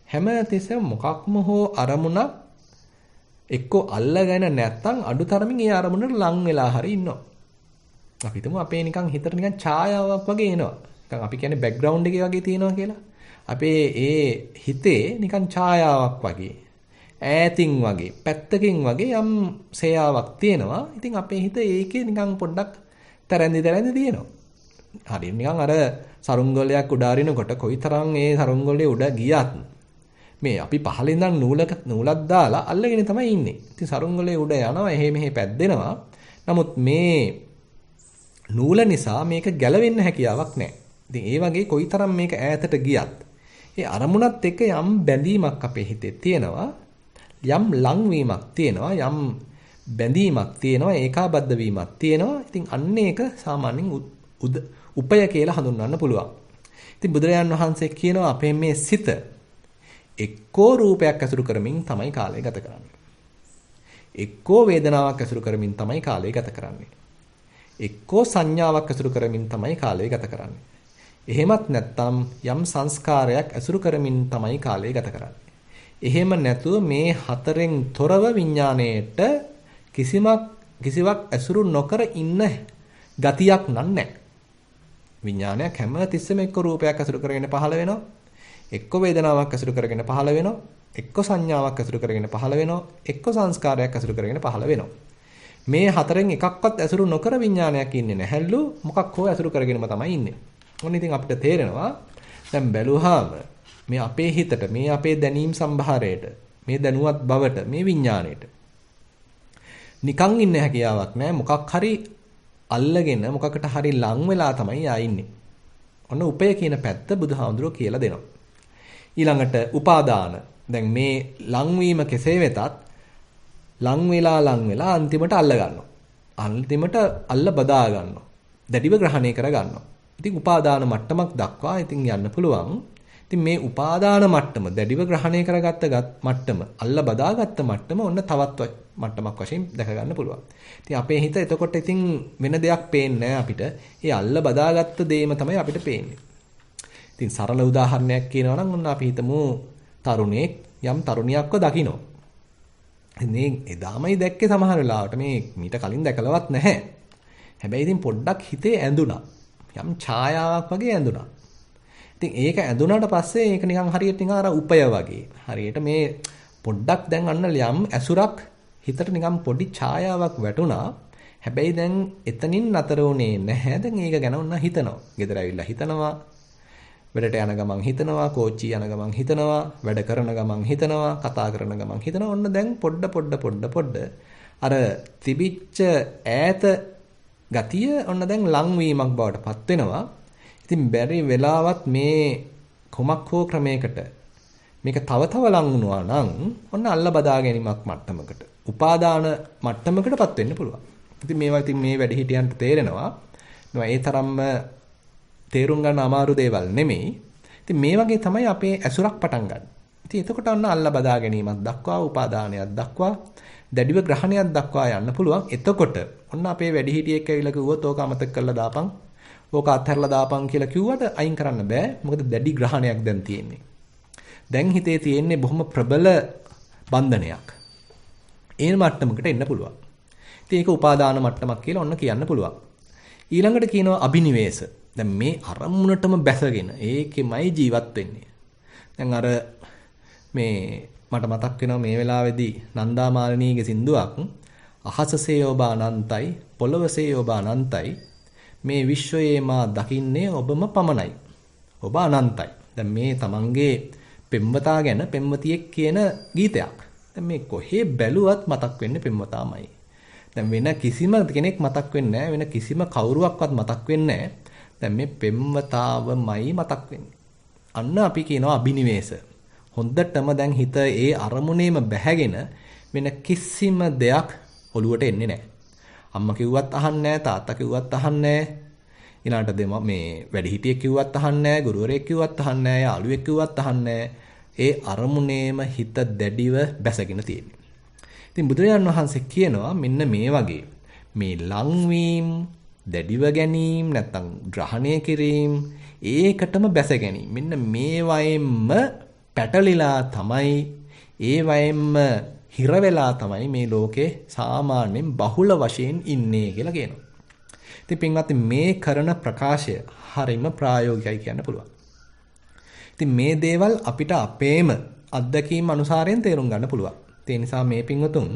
Speaker 1: හැම තිස්සෙම මොකක්ම හෝ අරමුණක් එක්ක අල්ලගෙන නැත්තම් අඩුතරමින් ඒ අරමුණට ලං වෙලා හරි ඉන්නවා. අපි හිතමු අපේ නිකන් හිතට නිකන් ඡායාවක් වගේ එනවා. නිකන් අපි කියන්නේ බෑග්ග්‍රවුන්ඩ් එකේ වගේ තියෙනවා කියලා. අපේ ඒ හිතේ නිකන් ඡායාවක් වගේ ඈතින් වගේ පැත්තකින් වගේ යම් සේයාවක් තියෙනවා. ඉතින් අපේ හිත ඒකේ නිකන් පොඩ්ඩක් තරැන්දි තියෙනවා. හරියට නිකන් අර සරුංගලයක් උඩ අරිනකොට කොයිතරම් ඒ සරුංගලේ උඩ ගියත් මේ අපි පහළ ඉඳන් නූලක් දාලා අල්ලගෙන තමයි ඉන්නේ. ඉතින් සරුංගලේ උඩ යනවා එහෙ මෙහෙ පැද්දෙනවා. නමුත් මේ නූල නිසා මේක ගැලවෙන්න හැකියාවක් නැහැ. ඉතින් ඒ වගේ කොයිතරම් මේක ඈතට ගියත් ඒ අරමුණත් එක්ක යම් බැඳීමක් අපේ හිතේ තියෙනවා. යම් ලංවීමක් තියෙනවා. යම් බැඳීමක් තියෙනවා. ඒකාබද්ධ වීමක් තියෙනවා. ඉතින් අන්න ඒක සාමාන්‍යයෙන් උපය කියලා හඳුන්වන්න පුළුවන්. ඉතින් බුදුරජාණන් වහන්සේ කියනවා අපේ මේ සිත එක්කෝ රූපයක් ඇසුරු කරමින් තමයි කාලය ගත කරන්නේ. එක්කෝ වේදනාවක් ඇසුරු කරමින් තමයි කාලය ගත කරන්නේ. එක්කෝ සංඥාවක් ඇසුරු කරමින් තමයි කාලය ගත කරන්නේ. එහෙමත් නැත්නම් යම් සංස්කාරයක් ඇසුරු කරමින් තමයි කාලය ගත කරන්නේ. එහෙම නැතුව මේ හතරෙන් තොරව විඥාණයට කිසිවක් ඇසුරු නොකර ඉන්න ගතියක් නැහැ. විඥානයක් හැම තිස්සෙම එක්ක රූපයක් ඇසුරු කරගෙන පහළ වෙනවා. එක්ක වේදනාවක් ඇසුරු කරගෙන පහළ වෙනවා. එක්ක සංඥාවක් ඇසුරු කරගෙන පහළ වෙනවා. එක්ක සංස්කාරයක් ඇසුරු කරගෙන පහළ වෙනවා. මේ හතරෙන් එකක්වත් ඇසුරු නොකර විඥානයක් ඉන්නේ නැහැලු. මොකක් හෝ ඇසුරු කරගෙනම තමයි ඉන්නේ. ඔන්න ඉතින් අපිට තේරෙනවා දැන් බැලුවාම මේ අපේ හිතට, මේ අපේ දැනීම් සම්භාරයට, මේ දැනුවත් බවට, මේ විඥාණයට නිකන් ඉන්න හැකියාවක් නැහැ. මොකක් හරි අල්ලගෙන මොකකට හරි ලං වෙලා තමයි යා ඉන්නේ. ඔන්න උපය කියන පැත්ත බුදුහාමුදුරුවෝ කියලා දෙනවා. ඊළඟට උපාදාන. දැන් මේ ලංවීම කෙසේ වෙතත් ලං වෙලා අන්තිමට අල්ල ගන්නවා. අන්තිමට අල්ල බදා ගන්නවා. දැඩිව ග්‍රහණය කර ගන්නවා. ඉතින් උපාදාන මට්ටමක් දක්වා ඉතින් යන්න පුළුවන්. ඉතින් මේ උපාදාන මට්ටම දැඩිව ග්‍රහණය කරගත්ත මට්ටම, අල්ල බදාගත්ත මට්ටම ඔන්න තවත් මට්ටමක් වශයෙන් දැක ගන්න පුළුවන්. ඉතින් අපේ හිත එතකොට ඉතින් වෙන දෙයක් පේන්නේ අපිට. ඒ අල්ල බදාගත්ත දේම තමයි අපිට පේන්නේ. ඉතින් සරල උදාහරණයක් කියනවා නම් ඔන්න අපි හිතමු තරුණයෙක් යම් තරුණියක්ව දකිනවා. ඉතින් එදාමයි දැක්කේ සමහර වෙලාවට මේ මීට කලින් දැකලවත් නැහැ. හැබැයි ඉතින් පොඩ්ඩක් හිතේ ඇඳුණා. යම් ඡායාවක් වගේ ඇඳුණා. ඉතින් ඒක ඇඳුණාට පස්සේ ඒක නිකන් හරියට නිකන් අර උපය වගේ. හරියට මේ පොඩ්ඩක් දැන් අන්න යම් ඇසුරක් හිතට නිකන් පොඩි ඡායාවක් වැටුණා. හැබැයි දැන් එතනින් නතර වුණේ නැහැ. දැන් ඒක ගැන ඔන්න හිතනවා. ගෙදර ඇවිල්ලා හිතනවා. වැඩට යන ගමන් හිතනවා, කෝච්චි යන ගමන් හිතනවා, වැඩ කරන ගමන් හිතනවා, කතා කරන ගමන් හිතනවා. ඔන්න දැන් පොඩ අර තිබිච්ච ඈත ගතිය ඔන්න දැන් ලංවීමක් බවට පත් වෙනවා. ඉතින් බැරි වෙලාවත් මේ කොමක් හෝ ක්‍රමයකට මේක තව ලං වුණා නම් ඔන්න අල්ල බදා ගැනීමක් මට්ටමකට, උපාදාන මට්ටමකටපත් වෙන්න පුළුවන්. ඉතින් මේවා ඉතින් මේ වැඩිහිටියන්ට තේරෙනවා. ඒ තරම්ම තේරුම් ගන්න අමාරු දේවල් නෙමෙයි. ඉතින් මේ වගේ තමයි අපේ ඇසුරක් පටන් ගන්න. ඉතින් එතකොට ඔන්න අල්ල බදා ගැනීමක් දක්වා, උපාදානයක් දක්වා, දැඩිව ග්‍රහණයක් දක්වා යන්න පුළුවන්. එතකොට ඔන්න අපේ වැඩිහිටියෙක් ඇවිල්ලා කිව්වොත් ඕක අමතක කරලා දාපන්, ඕක අත්හැරලා දාපන් කියලා කිව්වට අයින් කරන්න බෑ. මොකද දැඩි ග්‍රහණයක් දැන් තියෙන්නේ. දැන් හිතේ තියෙන්නේ බොහොම ප්‍රබල බන්ධනයක්. ඒ මට්ටමකට එන්න පුළුවන්. ඉතින් ඒක උපාදාන මට්ටමක් කියලා ඔන්න කියන්න පුළුවන්. ඊළඟට කියනවා අබිනිවේෂ. දැන් මේ අරමුණටම බැසගෙන ඒකෙමයි ජීවත් වෙන්නේ. දැන් අර මේ මට මතක් වෙනවා මේ වෙලාවේදී නන්දා මාලිනීගේ සින්දුවක් අහසසේ ඔබ අනන්තයි පොළවසේ ඔබ අනන්තයි මේ විශ්වයේ මා දකින්නේ ඔබම පමණයි. ඔබ අනන්තයි. දැන් මේ තමන්ගේ පෙම්වතා ගැන පෙම්වතියෙක් කියන ගීතයක්. දැන් මේ කොහේ බැලුවත් මතක් වෙන්නේ පෙම්වතාමයි. දැන් වෙන කිසිම කෙනෙක් මතක් වෙන්නේ නැහැ. වෙන කිසිම කවුරුවක්වත් මතක් වෙන්නේ නැහැ. දැන් මේ පෙම්වතාවමයි මතක් වෙන්නේ. අන්න අපි කියනවා අබිනිවේෂ. හොඳටම දැන් හිත ඒ අරමුණේම බැහැගෙන වෙන කිසිම දෙයක් ඔලුවට එන්නේ නැහැ. අම්මා කිව්වත් අහන්නේ නැහැ, තාත්තා කිව්වත් අහන්නේ නැහැ. ඊළඟට මේ වැඩිහිටියෙක් කිව්වත් අහන්නේ නැහැ, ගුරුවරයෙක් කිව්වත් අහන්නේ නැහැ, යාළුවෙක් කිව්වත් අහන්නේ නැහැ. ඒ අරමුණේම හිත දැඩිව බැසගෙන තියෙන්නේ. ඉතින් බුදුරජාණන් වහන්සේ කියනවා මෙන්න මේ වගේ මේ ලංවීම, දැඩිව ගැනීම, නැත්නම් ග්‍රහණය කිරීම, ඒකටම බැස ගැනීම. මෙන්න මේ වයෙන්ම පැටලිලා තමයි, ඒ වයෙන්ම හිර වෙලා තමයි මේ ලෝකේ සාමාන්‍යයෙන් බහුල වශයෙන් ඉන්නේ කියලා කියනවා. ඉතින් පින්වත්නි මේ කරන ප්‍රකාශය හරිම ප්‍රායෝගිකයි කියන්න පුළුවන්. ඉතින් මේ දේවල් අපිට අපේම අත්දැකීම් අනුසාරයෙන් තේරුම් ගන්න පුළුවන්. ඒ නිසා මේ පින්වතුන්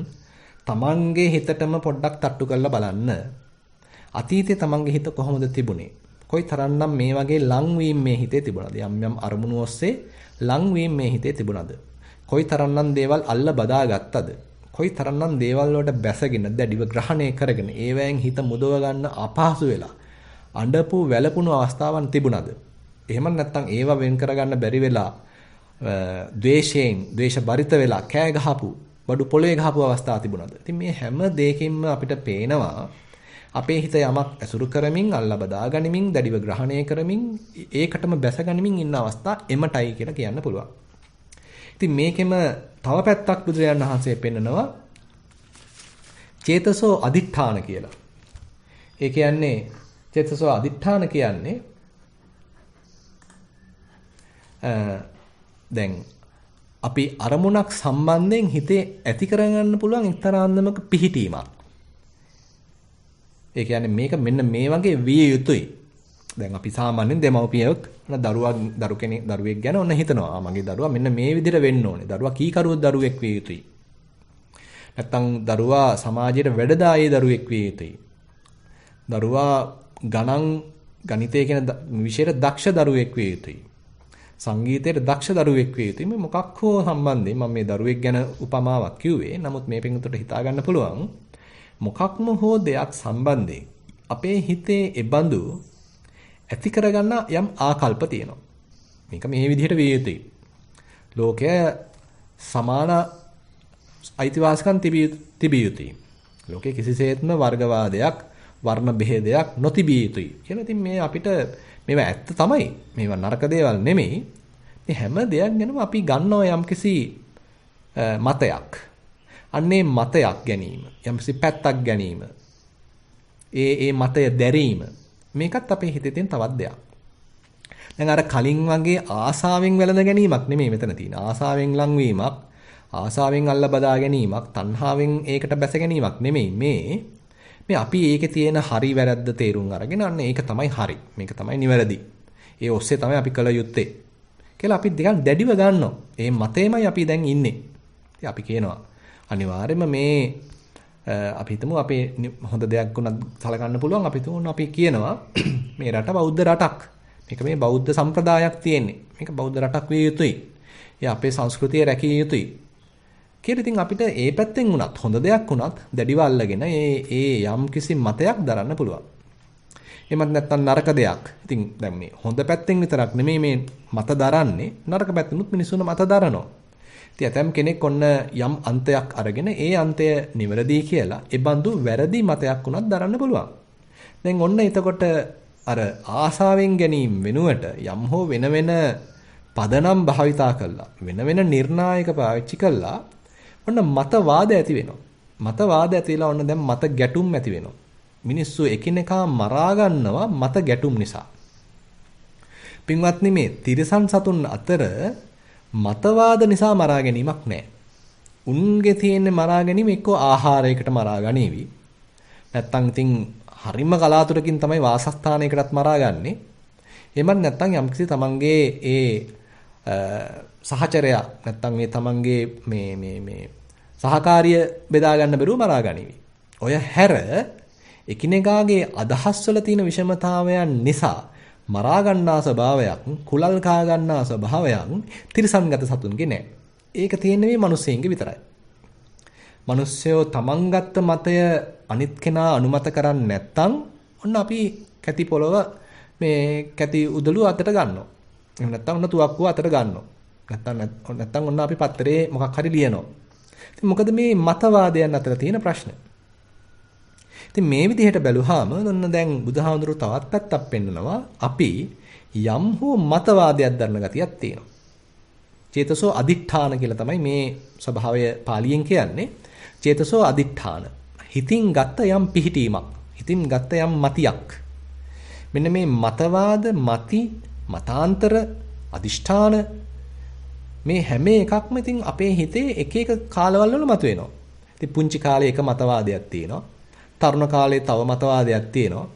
Speaker 1: තමන්ගේ හිතටම පොඩ්ඩක් තට්ටු කරලා බලන්න. අතීතේ තමන්ගේ හිත කොහොමද තිබුණේ? කොයිතරම්නම් මේ වගේ ලංවීම මේ හිතේ තිබුණාද? යම් යම් අරමුණු ඔස්සේ ලංවීම මේ හිතේ තිබුණාද? කොයිතරම්නම් දේවල් අල්ල බදා ගත්තද? කොයිතරම්නම් දේවල් වලට බැසගෙන දැඩිව ග්‍රහණය කරගෙන ඒවැයෙන් හිත මුදව ගන්න අපහසු වෙලා අඬපු වැළපුණු අවස්ථාවන් තිබුණාද? එහෙම නැත්නම් ඒව වෙන් කරගන්න බැරි වෙලා ද්වේෂයෙන් ද්වේෂ බරිත වෙලා කෑ ගහපු බඩු පොළවේ ගහපු අවස්ථා තිබුණාද? ඉතින් මේ හැම දෙයකින්ම අපිට පේනවා අපේ හිත යමක් ඇසුරු කරමින් අල්ලා බදා ගනිමින් දැඩිව ග්‍රහණය කරමින් ඒකටම බැස ගනිමින් ඉන්න අවස්ථා එමටයි කියලා කියන්න පුළුවන්. ඉතින් මේකෙම තව පැත්තක් බුදුරජාණන් වහන්සේ පෙන්නනවා චේතසෝ අදිඨාන කියලා. ඒ කියන්නේ චේතසෝ අදිඨාන කියන්නේ දැන් අපි අරමුණක් සම්බන්ධයෙන් හිතේ ඇති කරගන්න පුළුවන් එක්තරා අන්දමක පිහිටීමක්. ඒ කියන්නේ මේක මෙන්න මේ වගේ විය යුතුයි. දැන් අපි සාමාන්‍යයෙන් දෙමව්පියෙක් දරුවෙක් ගැන ඔන්න හිතනවා. මගේ දරුවා මෙන්න මේ විදිහට වෙන්න ඕනේ. දරුවා කීකරුව දරුවෙක් විය යුතුයි. නැත්තම් දරුවා සමාජයට වැඩදායී දරුවෙක් විය යුතුයි. දරුවා ගණිතය කියන විෂයට දක්ෂ දරුවෙක් විය යුතුයි. සංගීතයට දක්ෂ දරුවෙක් විය යුතුයි. මේ මොකක් හෝ සම්බන්ධයෙන් මම මේ දරුවෙක් ගැන උපමාවක් කිව්වේ. නමුත් මේ පිටුට හිතා ගන්න පුළුවන් මොකක්ම හෝ දෙයක් සම්බන්ධයෙන් අපේ හිතේ එබඳු ඇති කරගන්න යම් ආකල්ප තියෙනවා. මේක මේ විදිහට විය යුතුයි. ලෝකය සමාන අයිතිවාසිකම් තිබිය යුතුයි. ලෝකයේ කිසිසේත්ම වර්ගවාදයක්, වර්ණ බෙහෙදයක් නොතිබිය යුතුයි. කියලා ඉතින් මේ අපිට මේවා ඇත්ත තමයි. මේවා නරක දේවල් නෙමෙයි. මේ හැම දෙයක් ගැනම අපි ගන්නවා යම්කිසි මතයක්. අන්නේ මතයක් ගැනීම, යම්කිසි පැත්තක් ගැනීම. ඒ මතය දැරීම. මේකත් අපේ හිතේ තියෙන තවත් දෙයක්. දැන් අර කලින් වගේ ආසාවෙන් වැළඳ ගැනීමක් නෙමෙයි මෙතන තියෙන්නේ. ආසාවෙන් ලංවීමක්, ආසාවෙන් අල්ල බදා ගැනීමක්, තණ්හාවෙන් ඒකට බැස ගැනීමක් නෙමෙයි මේ අපි ඒකේ තියෙන හරි වැරද්ද තේරුම් අරගෙන අන්න ඒක තමයි හරි. මේක තමයි නිවැරදි. ඒ ඔස්සේ තමයි අපි කළ යුත්තේ. කියලා අපි දෙකක් දැඩිව ගන්නවා. ඒ මතේමයි අපි දැන් ඉන්නේ. ඉතින් අපි කියනවා අනිවාර්යයෙන්ම මේ අපි හිතමු අපේ හොඳ දෙයක් වුණත් සලකන්න පුළුවන්. අපි හිතමු අපි කියනවා මේ රට බෞද්ධ රටක්. මේක මේ බෞද්ධ සම්ප්‍රදායක් තියෙන්නේ. මේක බෞද්ධ රටක් විය යුතුයි. ඒ අපේ සංස්කෘතිය රැකිය යුතුයි. කියලා ඉතින් අපිට ඒ පැත්තෙන් වුණත් හොඳ දෙයක් වුණත් දැඩිව අල්ලගෙන ඒ යම් කිසි මතයක් දරන්න පුළුවන්. එහෙමත් නැත්නම් නරක දෙයක්. ඉතින් දැන් මේ හොඳ පැත්තෙන් විතරක් නෙමෙයි මේ මත දරන්නේ. නරක පැත්තෙනුත් මිනිස්සුන මත දරනවා. ඉතින් ඇතම් කෙනෙක් ඔන්න යම් අන්තයක් අරගෙන ඒ අන්තය නිවැරදි කියලා ඒ බඳු වැරදි මතයක් වුණත් දරන්න පුළුවන්. දැන් ඔන්න එතකොට අර ආසාවෙන් ගැනීම වෙනුවට යම් හෝ වෙන වෙන පදනම් භාවිතා කළා. වෙන වෙන නිර්ණායක පාවිච්චි කළා. ඔන්න මතවාද ඇති වෙනවා. මතවාද ඇතිලා ඔන්න දැන් මත ගැටුම් ඇති වෙනවා. මිනිස්සු එකිනෙකා මරා ගන්නවා මත ගැටුම් නිසා. පින්වත්නි මේ තිරිසන් සතුන් අතර මතවාද නිසා මරා ගැනීමක් නැහැ. උන්ගේ තියෙන මරා ගැනීම එක්ක ආහාරයකට මරා ගනීවි. නැත්තම් ඉතින් හරිම කලාතුරකින් තමයි වාසස්ථානයකටත් මරා ගන්නෙ. එහෙමත් නැත්තම් යම්කිසි තමන්ගේ ඒ සහචරයා නැත්තම් මේ තමන්ගේ මේ සහකාරිය බෙදා ගන්න බැරුව මරා ගනිවි. ඔය හැර එකිනෙකාගේ අදහස්වල තියෙන විෂමතාවයන් නිසා මරා ගන්නා ස්වභාවයක්, කුලල් කා ගන්නා ස්වභාවයක් තිරසංගත සතුන්ගේ නැහැ. ඒක තියෙන්නේ මේ මිනිස්සෙන්ගේ විතරයි. මිනිස්සයෝ තමන් ගත්ත මතය අනිත් කෙනා අනුමත කරන්නේ නැත්නම් ඔන්න අපි කැටි පොළව මේ කැටි උදළු අතට ගන්නවා. එහෙම නැත්නම් ඔන්න තුවක්කුව අතට ගන්නවා. නැත්නම් ඔන්න අපි පත්තරේ මොකක් හරි ලියනවා. ඉතින් මොකද මේ මතවාදයන් අතර තියෙන ප්‍රශ්න. ඉතින් මේ විදිහට බැලුවාම ඔන්න දැන් බුදුහාමුදුරු තවත් පැත්තක් පෙන්නනවා. අපි යම් හෝ මතවාදයක් දරන ගතියක් තියෙනවා. චේතසෝ අදිඨාන කියලා තමයි මේ ස්වභාවය පාලියෙන් කියන්නේ. චේතසෝ අදිඨාන. හිතින් ගත්ත යම් පිහිටීමක්. හිතින් ගත්ත යම් මතියක්. මෙන්න මේ මතවාද, මති, මතාන්තර, අදිෂ්ඨාන මේ හැම එකක්ම ඉතින් අපේ හිතේ එක එක කාලවල වල මතුවෙනවා. ඉතින් පුංචි කාලේ එක මතවාදයක් තියෙනවා. තරුණ කාලේ තව මතවාදයක් තියෙනවා.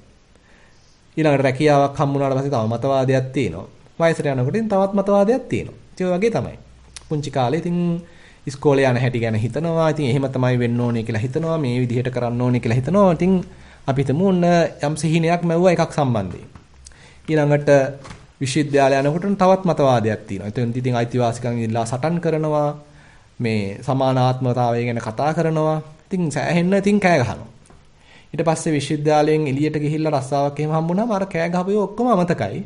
Speaker 1: ඊළඟට රැකියාවක් හම්බුනාට පස්සේ තව මතවාදයක් තියෙනවා. වයසට යනකොට ඉතින් තවත් මතවාදයක් තියෙනවා. ඒ වගේ තමයි. පුංචි කාලේ ඉතින් ඉස්කෝලේ යන හැටි ගැන හිතනවා. ඉතින් එහෙම තමයි වෙන්න ඕනේ කියලා හිතනවා. මේ විදිහට කරන්න ඕනේ කියලා හිතනවා. ඉතින් අපි හිතමු යම් සිහිනයක් මැව්වා එකක් සම්බන්ධයෙන්. ඊළඟට විශ්වවිද්‍යාලය යනකොට තවත් මතවාදයක් තියෙනවා. එතෙන් ඉතින් අයිතිවාසිකම් ඉල්ලා සටන් කරනවා. මේ සමානාත්මතාවය ගැන කතා කරනවා. ඉතින් සෑහෙන්න ඉතින් කෑ ගහනවා. ඊට පස්සේ විශ්වවිද්‍යාලයෙන් එළියට ගිහිල්ලා රස්සාවක් එහෙම හම්බුනාම අර කෑ ගහපු ඔක්කොම අමතකයි.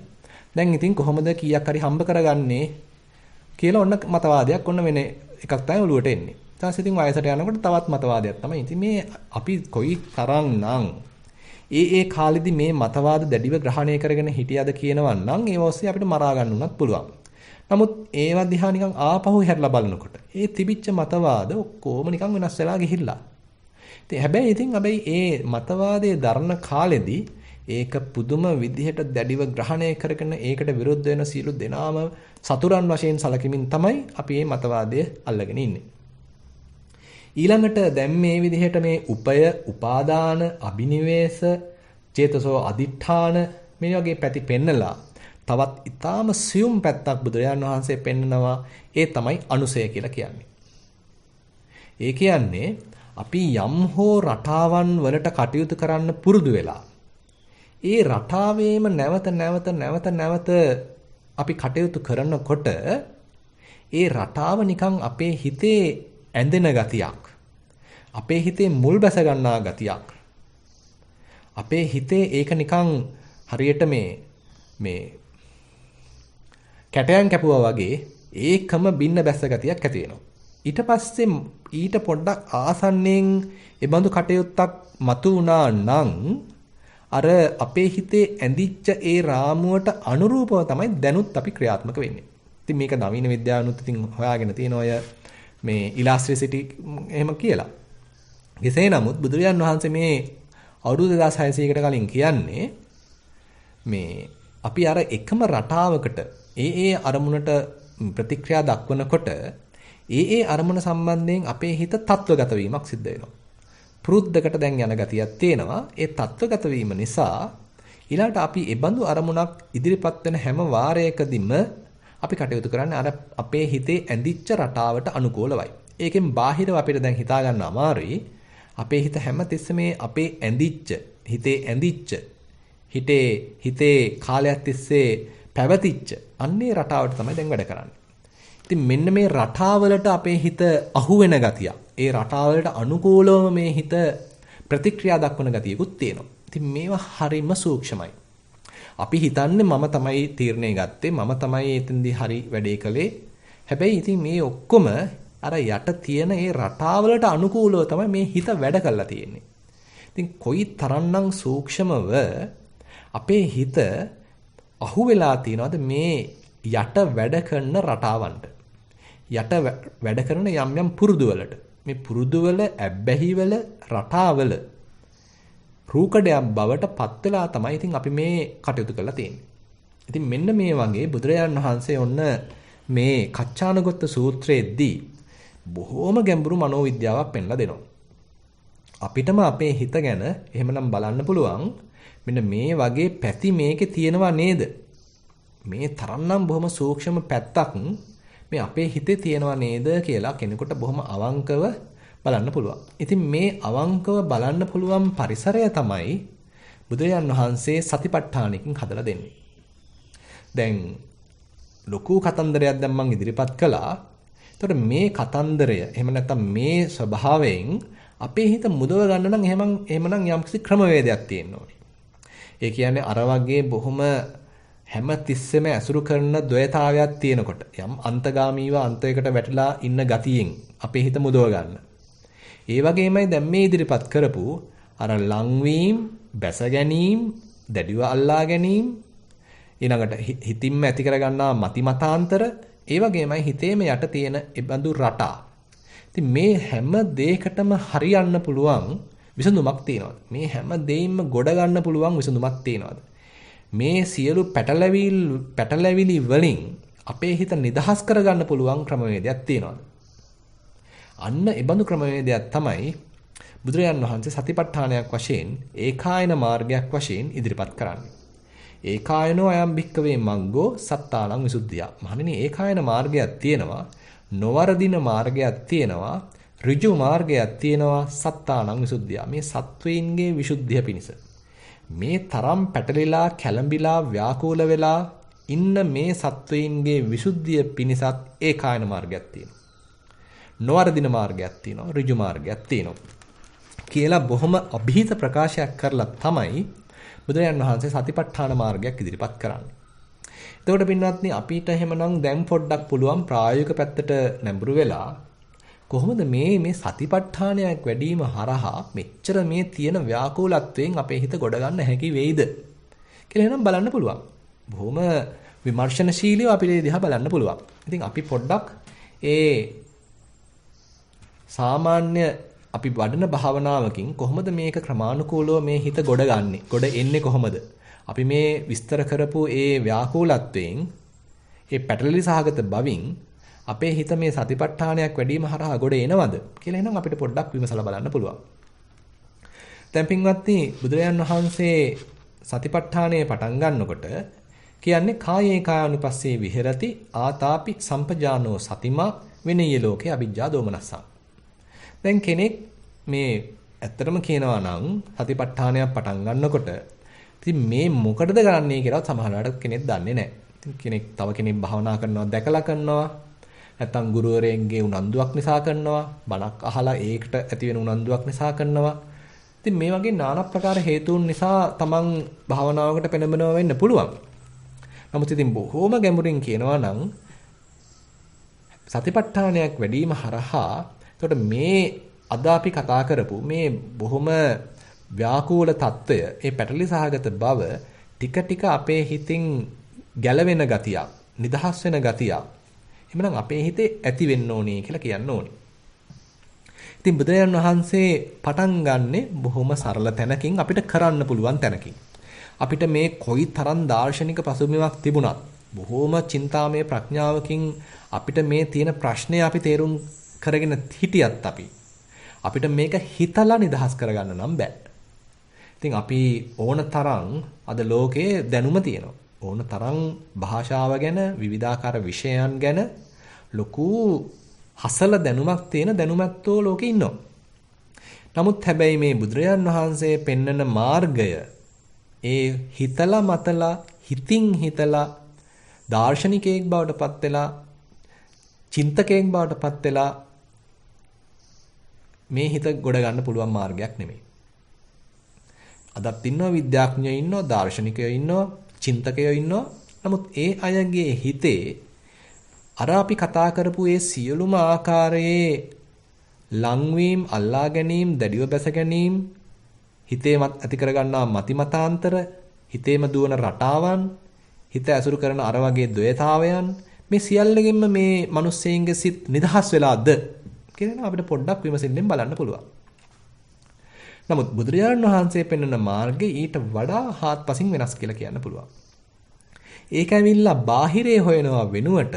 Speaker 1: දැන් ඉතින් කොහොමද කීයක් හරි හම්බ කරගන්නේ කියලා ඔන්න මතවාදයක් ඔන්න වෙන එකක් තමයි ඔලුවට එන්නේ. ඊට පස්සේ ඉතින් වයසට යනකොට තවත් මතවාදයක් තමයි. ඉතින් මේ අපි කොයි තරම්නම් ඒ කාලෙදි මේ මතවාද දැඩිව ග්‍රහණය කරගෙන හිටියද කියනවා නම් ඒ ඔස්සේ අපිට මරා ගන්න උනත් පුළුවන්. නමුත් ඒවා දිහා නිකන් ආපහු හැරලා බලනකොට ඒ තිබිච්ච මතවාද ඔක්කොම නිකන් වෙනස් වෙලා ගිහිල්ලා. ඉතින් හැබැයි ඒ මතවාදයේ දරන කාලෙදී ඒක පුදුම විදිහට දැඩිව ග්‍රහණය කරගෙන ඒකට විරුද්ධ වෙන සියලු දෙනාම සතුරන් වශයෙන් සැලකීමින් තමයි අපි මේ මතවාදය අල්ලගෙන ඉන්නේ. ඊළඟට දැන් මේ විදිහට මේ උපය, උපාදාන, අබිනිවේෂ, චේතසෝ අදිඨාන මේ වගේ පැති පෙන්නලා තවත් ඊටාම සියුම් පැත්තක් බුදුරජාණන් වහන්සේ පෙන්නනවා. ඒ තමයි අනුසය කියලා කියන්නේ. ඒ කියන්නේ අපි යම් හෝ රටාවන් වලට කටයුතු කරන්න පුරුදු වෙලා ඒ රටාවේම නැවත අපි කටයුතු කරනකොට ඒ රටාව නිකන් අපේ හිතේ ඇඳෙන ගතියක්. අපේ හිතේ මුල් බැස ගන්නා ගතියක්. අපේ හිතේ ඒක නිකන් හරියට මේ කැටයන් කැපුවා වගේ ඒකම බින්න බැස්ස ගතියක් ඇති වෙනවා. ඊට පස්සේ ඊට පොඩ්ඩක් ආසන්නෙන් ඒ බඳු කටයුත්තක් මතු වුණා නම් අර අපේ හිතේ ඇඳිච්ච ඒ රාමුවට අනුරූපව තමයි දැනුත් අපි ක්‍රියාත්මක වෙන්නේ. ඉතින් මේක නවීන විද්‍යාවනුත් ඉතින් හොයාගෙන තියෙන ඔය මේ ඉලාස්ට්‍රිසිටි එහෙම කියලා. කෙසේ නමුත් බුදුරජාන් වහන්සේ මේ අවුරුදු 2600කට කලින් කියන්නේ මේ අපි අර එකම රටාවකට ඒ අරමුණට ප්‍රතික්‍රියා දක්වනකොට ඒ අරමුණ සම්බන්ධයෙන් අපේ හිත තත්වගත වීමක් සිද්ධ වෙනවා. පුරුද්දකට දැන් යන ගතියක් තියෙනවා. ඒ තත්වගත වීම නිසා ඊළාට අපි ඒ බඳු අරමුණක් ඉදිරිපත් වෙන හැම වාරයකදීම අපි කටයුතු කරන්නේ අර අපේ හිතේ ඇඳිච්ච රටාවට අනුකූලවයි. ඒකෙන් බාහිරව අපිට දැන් හිතා ගන්න අමාරුයි. අපේ හිත හැමතිස්සෙම අපේ හිතේ කාලයක් තිස්සේ පැවතිච්ච අන්නේ රටාවට තමයි දැන් වැඩ කරන්නේ. ඉතින් මෙන්න මේ රටාවලට අපේ හිත අහු වෙන ගතිය. ඒ රටාවලට අනුකූලවම මේ හිත ප්‍රතික්‍රියා දක්වන ගතියකුත් තියෙනවා. ඉතින් මේවා හරිම සූක්ෂමයි. අපි හිතන්නේ මම තමයි තීරණය ගත්තේ, මම තමයි එතෙන්දී හරි වැඩේ කළේ. හැබැයි ඉතින් මේ ඔක්කොම අර යට තියෙන ඒ රටාවලට අනුකූලව තමයි මේ හිත වැඩ කරලා තියෙන්නේ. ඉතින් කොයි තරම්නම් සූක්ෂමව අපේ හිත අහු වෙලා තියෙනවද මේ යට වැඩ කරන රටාවන්ට. යට වැඩ කරන යම් පුරුදුවලට. මේ පුරුදුවල ඇබ්බැහිවල රටාවල රූකඩයක් බවට පත් වෙලා තමයි ඉතින් අපි මේ කටයුතු කරලා තියෙන්නේ. ඉතින් මෙන්න මේ වගේ බුදුරජාණන් වහන්සේ ඔන්න මේ කච්චානගොත්ත සූත්‍රයේදී බොහෝම ගැඹුරු මනෝවිද්‍යාවක් පෙන්ලා දෙනවා. අපිටම අපේ හිත ගැන එහෙමනම් බලන්න පුළුවන් මෙන්න මේ වගේ පැති මේකේ තියෙනවා නේද? මේ තරම්නම් බොහොම සූක්ෂම පැත්තක් මේ අපේ හිතේ තියෙනවා නේද කියලා කෙනෙකුට බොහොම අවංකව බලන්න පුළුවන්. ඉතින් මේ අවංකව බලන්න පුළුවන් පරිසරය තමයි බුදුරජාන් වහන්සේ සතිපට්ඨානකින් හදලා දෙන්නේ. දැන් ලොකු කතන්දරයක් දැන් මම ඉදිරිපත් කළා. එතකොට මේ කතන්දරය එහෙම නැත්නම් මේ ස්වභාවයෙන් අපේ හිත මුදව ගන්න නම් එහෙමනම් යම්කිසි ක්‍රමවේදයක් තියෙන්න ඕනේ. ඒ කියන්නේ අර වගේ බොහොම හැම තිස්සෙම ඇසුරු කරන ද්වයතාවයක් තියෙනකොට යම් අන්තගාමීව අන්තයකට වැටිලා ඉන්න ගතියෙන් අපේ හිත මුදව ගන්න. ඒ වගේමයි දැන් මේ ඉදිරිපත් කරපු අර ලංවීම, බැස ගැනීම, දැඩිව අල්ලා ගැනීම ඊළඟට හිතින්ම ඇති කරගන්නා මති මතාන්තර ඒ වගේමයි හිතේම යට තියෙන ඒබඳු රටා. ඉතින් මේ හැම දෙයකටම හරියන්න පුළුවන් විසඳුමක් තියෙනවද? මේ හැම දෙයින්ම ගොඩ ගන්න පුළුවන් විසඳුමක් තියෙනවද? මේ සියලු පැටලැවිලි වලින් අපේ හිත නිදහස් කරගන්න පුළුවන් ක්‍රමවේදයක් තියෙනවද? අන්න ඒබඳු ක්‍රමවේදයක් තමයි බුදුරජාන් වහන්සේ සතිපට්ඨානයක් වශයෙන් ඒකායන මාර්ගයක් වශයෙන් ඉදිරිපත් කරන්නේ. ඒකායනෝ අයම් භික්කවේ මග්ගෝ සත්තානං විසුද්ධිය. මහණෙනි ඒකායන මාර්ගයක් තියෙනවා, නොවරදින මාර්ගයක් තියෙනවා, ඍජු මාර්ගයක් තියෙනවා, සත්තානං විසුද්ධිය. මේ සත්වයින්ගේ විසුද්ධිය පිණිස. මේ තරම් පැටලිලා, කැළඹිලා, ව්‍යාකූල වෙලා ඉන්න මේ සත්වයින්ගේ විසුද්ධිය පිණිසත් ඒකායන මාර්ගයක් තියෙනවා. නොවරදින මාර්ගයක් තියෙනවා, ඍජු මාර්ගයක් තියෙනවා. කියලා බොහොම અભීත ප්‍රකාශයක් කරලා තමයි බුදුරජාන් වහන්සේ සතිපට්ඨාන මාර්ගයක් ඉදිරිපත් කරන්නේ. එතකොට පින්වත්නි අපිට එහෙමනම් දැන් පොඩ්ඩක් පුළුවන් ප්‍රායෝගික පැත්තට නැඹුරු වෙලා කොහොමද මේ සතිපට්ඨානයක් වැඩිම හරහා මෙච්චර මේ තියෙන ව්‍යාකූලත්වයෙන් අපේ හිත ගොඩ ගන්න හැකි වෙයිද කියලා එහෙනම් බලන්න පුළුවන්. බොහොම විමර්ශනශීලීව අපිට දිහා බලන්න පුළුවන්. ඉතින් අපි පොඩ්ඩක් ඒ සාමාන්‍ය අපි වඩන භාවනාවකින් කොහොමද මේක ක්‍රමානුකූලව මේ හිත ගොඩ ගන්නෙ? ගොඩ එන්නේ කොහොමද? අපි මේ විස්තර කරපු ඒ ව්‍යාකූලත්වයෙන් ඒ පැටලලි සහගත බවින් අපේ හිත මේ සතිපට්ඨානයක් වැඩිම හරහා ගොඩ එනවද කියලා එහෙනම් අපිට පොඩ්ඩක් විමසලා බලන්න පුළුවන්. දැන් පින්වත්නි බුදුරජාන් වහන්සේ සතිපට්ඨානය පටන් ගන්නකොට කියන්නේ කායේ කායानुපස්සේ විහෙරති ආතාපි සම්පජානෝ සතිමා විනය්‍ය ලෝකේ අවිජ්ජා දෝමනස්සං. දැන් කෙනෙක් මේ ඇත්තටම කියනවා නම් සතිපට්ඨානයක් පටන් ගන්නකොට ඉතින් මේ මොකටද කරන්නේ කියලා සමහරවිට කෙනෙක් දන්නේ නැහැ. ඉතින් කෙනෙක් තව කෙනෙක් භාවනා කරනවා දැකලා කරනවා. නැත්තම් ගුරුවරයෙක්ගේ උනන්දුවක් නිසා කරනවා. බණක් අහලා ඒකට ඇති වෙන උනන්දුවක් නිසා කරනවා. ඉතින් මේ වගේ নানা ප්‍රකාර හේතුන් නිසා තමන් භාවනාවකට පෙළඹෙනවා වෙන්න පුළුවන්. නමුත් ඉතින් බොහෝම ගැඹුරින් කියනවා නම් සතිපට්ඨානයක් වැඩිම හරහා එතකොට මේ අද අපි කතා කරපු මේ බොහොම ව්‍යාකූල తত্ত্বය, ඒ පැටලි සහගත බව ටික ටික අපේ හිතින් ගැලවෙන ගතියක්, නිදහස් වෙන ගතියක්. එහෙනම් අපේ හිතේ ඇති වෙන්න ඕනේ කියලා කියන්න ඕනේ. ඉතින් බුදුරජාණන් වහන්සේ පටන් ගන්නෙ බොහොම සරල තැනකින් අපිට කරන්න පුළුවන් තැනකින්. අපිට මේ කොයි තරම් දාර්ශනික පසුබිමක් තිබුණත් බොහොම චින්තාමය ප්‍රඥාවකින් අපිට මේ තියෙන ප්‍රශ්නය අපි තේරුම් කරගෙන හිටියත් අපිට මේක හිතලා නිදහස් කරගන්න නම් බෑ. ඉතින් අපි ඕන තරම් අද ලෝකේ දැනුම තියෙනවා. ඕන තරම් භාෂාව ගැන, විවිධාකාර විෂයන් ගැන ලොකු හසල දැනුමක් තියෙන දැනුමැත්තෝ ලෝකේ ඉන්නවා. නමුත් හැබැයි මේ බුදුරජාන් වහන්සේ පෙන්වන මාර්ගය ඒ හිතලා මතලා හිතින් හිතලා දාර්ශනිකයෙක් බවට පත් වෙලා චින්තකයෙක් බවට පත් වෙලා මේ හිත ගොඩ ගන්න පුළුවන් මාර්ගයක් නෙමෙයි. අදත් ඉන්නවා විද්‍යාඥයෝ ඉන්නවා, දාර්ශනිකයෝ ඉන්නවා, චින්තකයෝ ඉන්නවා. නමුත් ඒ අයගේ හිතේ අර අපි කතා කරපු ඒ සියලුම ආකාරයේ ලංවීම, අල්ලා ගැනීම, දැඩිව බැස ගැනීම, හිතේමත් ඇති කරගන්නා මතිමතාන්තර, හිතේම දුවන රටාවන්, හිත ඇසුරු කරන අර වගේ ද්වේතාවයන් මේ සියල්ලගෙන්ම මේ මිනිස්සෙයින්ගේ සිත් නිදහස් වෙලාද කියලා අපිට පොඩ්ඩක් විමසින්නෙන් බලන්න පුළුවන්. නමුත් බුදුරජාණන් වහන්සේ පෙන්වන මාර්ගය ඊට වඩා හාත්පසින් වෙනස් කියලා කියන්න පුළුවන්. ඒක ඇවිල්ලා බාහිරේ හොයනවා වෙනුවට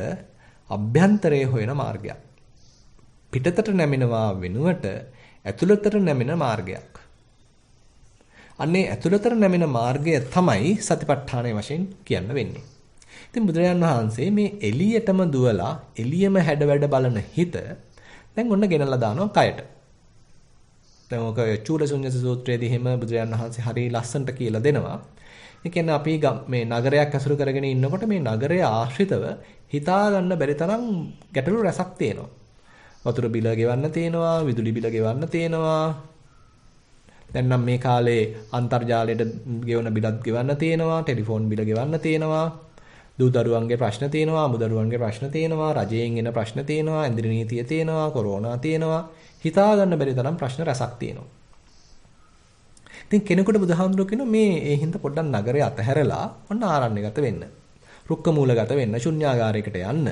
Speaker 1: අභ්‍යන්තරයේ හොයන මාර්ගයක්. පිටතට නැමෙනවා වෙනුවට ඇතුළතට නැමෙන මාර්ගයක්. අන්නේ ඇතුළතට නැමෙන මාර්ගය තමයි සතිපට්ඨානය වශයෙන් කියන්න වෙන්නේ. ඉතින් බුදුරජාන් වහන්සේ මේ එළියටම දුවලා එළියම හැඩ වැඩ බලන හිත දැන් ඔන්න ගෙනල්ලා දානවා කයට. දැන් ඔක චූලසුඤ්ඤස සූත්‍රයේදී එහෙම බුදුරජාන් වහන්සේ හරිය ලස්සනට කියලා දෙනවා. ඒ කියන්නේ අපි මේ නගරයක් ඇසුරු කරගෙන ඉන්නකොට මේ නගරය ආශ්‍රිතව හිතා ගන්න බැරි තරම් ගැටලු රැසක් තියෙනවා. වතුර බිල ගෙවන්න තියෙනවා, විදුලි බිල ගෙවන්න තියෙනවා. දැන් නම් මේ කාලේ අන්තර්ජාලයට ගෙවන බිලත් ගෙවන්න තියෙනවා, ටෙලිෆෝන් බිල ගෙවන්න තියෙනවා. දූ දරුවන්ගේ ප්‍රශ්න තියෙනවා, අමු දරුවන්ගේ ප්‍රශ්න තියෙනවා, රජයෙන් එන ප්‍රශ්න තියෙනවා, ඉන්ද්‍රිය නීතිය තියෙනවා, කොරෝනා තියෙනවා. හිතා ගන්න බැරි තරම් ප්‍රශ්න රැසක් තියෙනවා. ඉතින් කෙනෙකුට බුදුහාමුදුරුවෝ කියනවා මේ ඒ හින්දා පොඩ්ඩක් නගරය අතහැරලා ඔන්න ආරණ්‍යගත වෙන්න. රුක්ක මූලගත වෙන්න, ශුන්‍යාගාරයකට යන්න.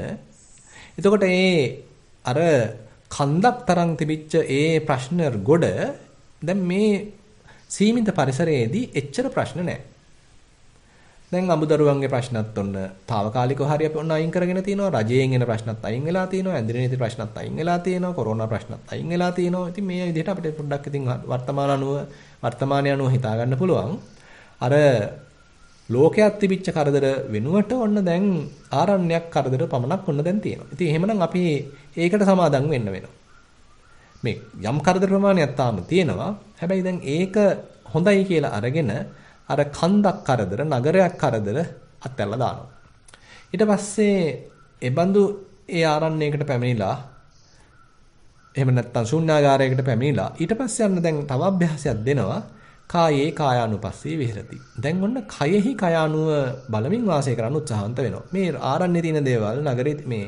Speaker 1: එතකොට අර කන්දක් තරම් තිබිච්ච ප්‍රශ්න ගොඩ දැන් මේ සීමිත පරිසරයේදී එච්චර ප්‍රශ්න නැහැ. දැන් අමුදරුවන්ගේ ප්‍රශ්නත් ඔන්න తాවකාලිකව හරි අපි ඔන්න අයින් කරගෙන තියෙනවා. රජයෙන් එන ප්‍රශ්නත් අයින් වෙලා තියෙනවා. ඇඳිරි නීති ප්‍රශ්නත් අයින් වෙලා තියෙනවා. කොරෝනා ප්‍රශ්නත් අයින් වෙලා තියෙනවා. ඉතින් මේ විදිහට අපිට පොඩ්ඩක් ඉතින් වර්තමානය අනුව හිතා ගන්න පුළුවන්. අර ලෝකයක් තිබිච්ච කරදර වෙනුවට ඔන්න දැන් ආරණ්‍යයක් කරදර පමණක් ඔන්න දැන් තියෙනවා. ඉතින් එහෙමනම් අපි ඒකට සමාදම් වෙන්න වෙනවා. මේ යම් කරදර ප්‍රමාණයක් තාම තියෙනවා. හැබැයි දැන් ඒක හොඳයි කියලා අරගෙන අර කන්දක් කරදර, නගරයක් කරදර අත්හැරලා දානවා. ඊට පස්සේ එබඳු ඒ ආරණ්‍යයකට පැමිණිලා එහෙම නැත්නම් ශුන්‍යාගාරයකට පැමිණිලා ඊට පස්සේ යන්න දැන් තව අභ්‍යාසයක් දෙනවා. කායේ කායානුපස්සී විහෙරති. දැන් ඔන්න කයෙහි කයානුව බලමින් වාසය කරන්න උත්සාහන්ත වෙනවා. මේ ආරණ්‍යයේ තියෙන දේවල්, නගරේ මේ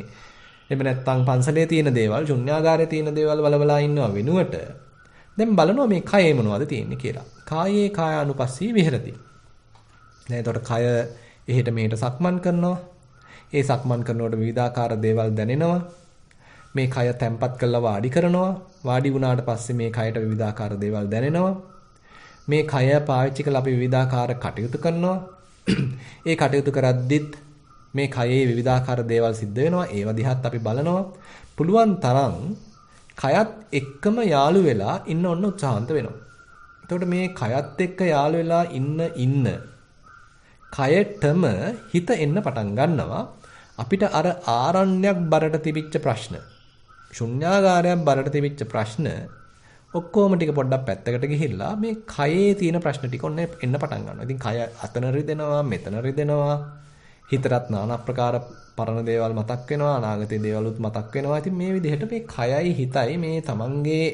Speaker 1: එහෙම නැත්නම් පන්සලේ තියෙන දේවල්, ශුන්‍යාගාරයේ තියෙන දේවල් බලබලා ඉන්නවා වෙනුවට දැන් බලනවා මේ කයේ මොනවද තියෙන්නේ කියලා. කායේ කායානුපස්සී විහෙරති. දැන් එතකොට කය එහෙට මෙහෙට සක්මන් කරනවා. ඒ සක්මන් කරනකොට විවිධාකාර දේවල් දැනෙනවා. මේ කය තැම්පත් කරලා වාඩි කරනවා. වාඩි වුණාට පස්සේ මේ කයට විවිධාකාර දේවල් දැනෙනවා. මේ කය පාවිච්චි කරලා අපි විවිධාකාර කටයුතු කරනවා. ඒ කටයුතු කරද්දිත් මේ කයේ විවිධාකාර දේවල් සිද්ධ වෙනවා. ඒව දිහාත් අපි බලනවා. පුළුවන් තරම් කයත් එක්කම යාළු වෙලා ඉන්න ඔන්න උත්සාහන්ත වෙනවා. එතකොට මේ කයත් එක්ක යාළු වෙලා ඉන්න කයටම හිත එන්න පටන් ගන්නවා. අපිට අර ආරණ්‍යයක් බරට තිබිච්ච ප්‍රශ්න, ශුන්‍යාගාරයක් බරට තිබිච්ච ප්‍රශ්න ඔක්කොම ටික පොඩ්ඩක් පැත්තකට ගිහිල්ලා මේ කයේ තියෙන ප්‍රශ්න ටික ඔන්න එන්න පටන් ගන්නවා. ඉතින් කය අතන රිදෙනවා, මෙතන රිදෙනවා. හිතටත් নানা ප්‍රකාර පරණ දේවල් මතක් වෙනවා, අනාගතයේ දේවලුත් මතක් වෙනවා. ඉතින් මේ විදිහට මේ කයයි හිතයි මේ තමන්ගේ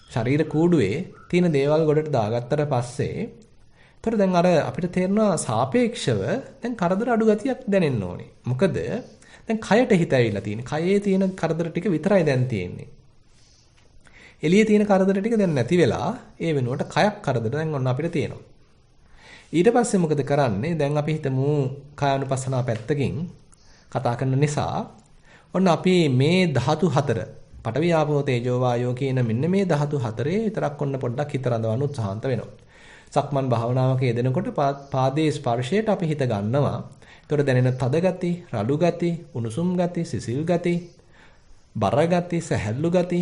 Speaker 1: ශරීර කූඩුවේ තියෙන දේවල් ගොඩට දාගත්තට පස්සේ ඒතර දැන් අර අපිට තේරෙනවා සාපේක්ෂව දැන් කරදර අඩු ගතියක් දැනෙන්න ඕනේ. මොකද දැන් කයට හිත ඇවිල්ලා තියෙන්නේ. කයේ තියෙන කරදර ටික විතරයි දැන් තියෙන්නේ. එළියේ තියෙන කරදර ටික දැන් නැති වෙලා ඒ වෙනුවට කයක් කරදර දැන් ඔන්න අපිට තියෙනවා. ඊට පස්සේ මොකද කරන්නේ? දැන් අපි හිතමු කායानुපස්සනා පැත්තකින් කතා කරන නිසා ඔන්න අපි මේ ධාතු හතර පඨවි ආපෝ තේජෝ වායෝ කියන මෙන්න මේ ධාතු හතරේ විතරක් ඔන්න පොඩ්ඩක් හිත රඳවන්න උත්සාහන්ත වෙනවා. සක්මන් භාවනාවක යෙදෙනකොට පාදයේ ස්පර්ශයට අපි හිත ගන්නවා. ඒතකොට දැනෙන තද ගති, රළු ගති, උණුසුම් ගති, සිසිල් ගති, බර ගති, සැහැල්ලු ගති,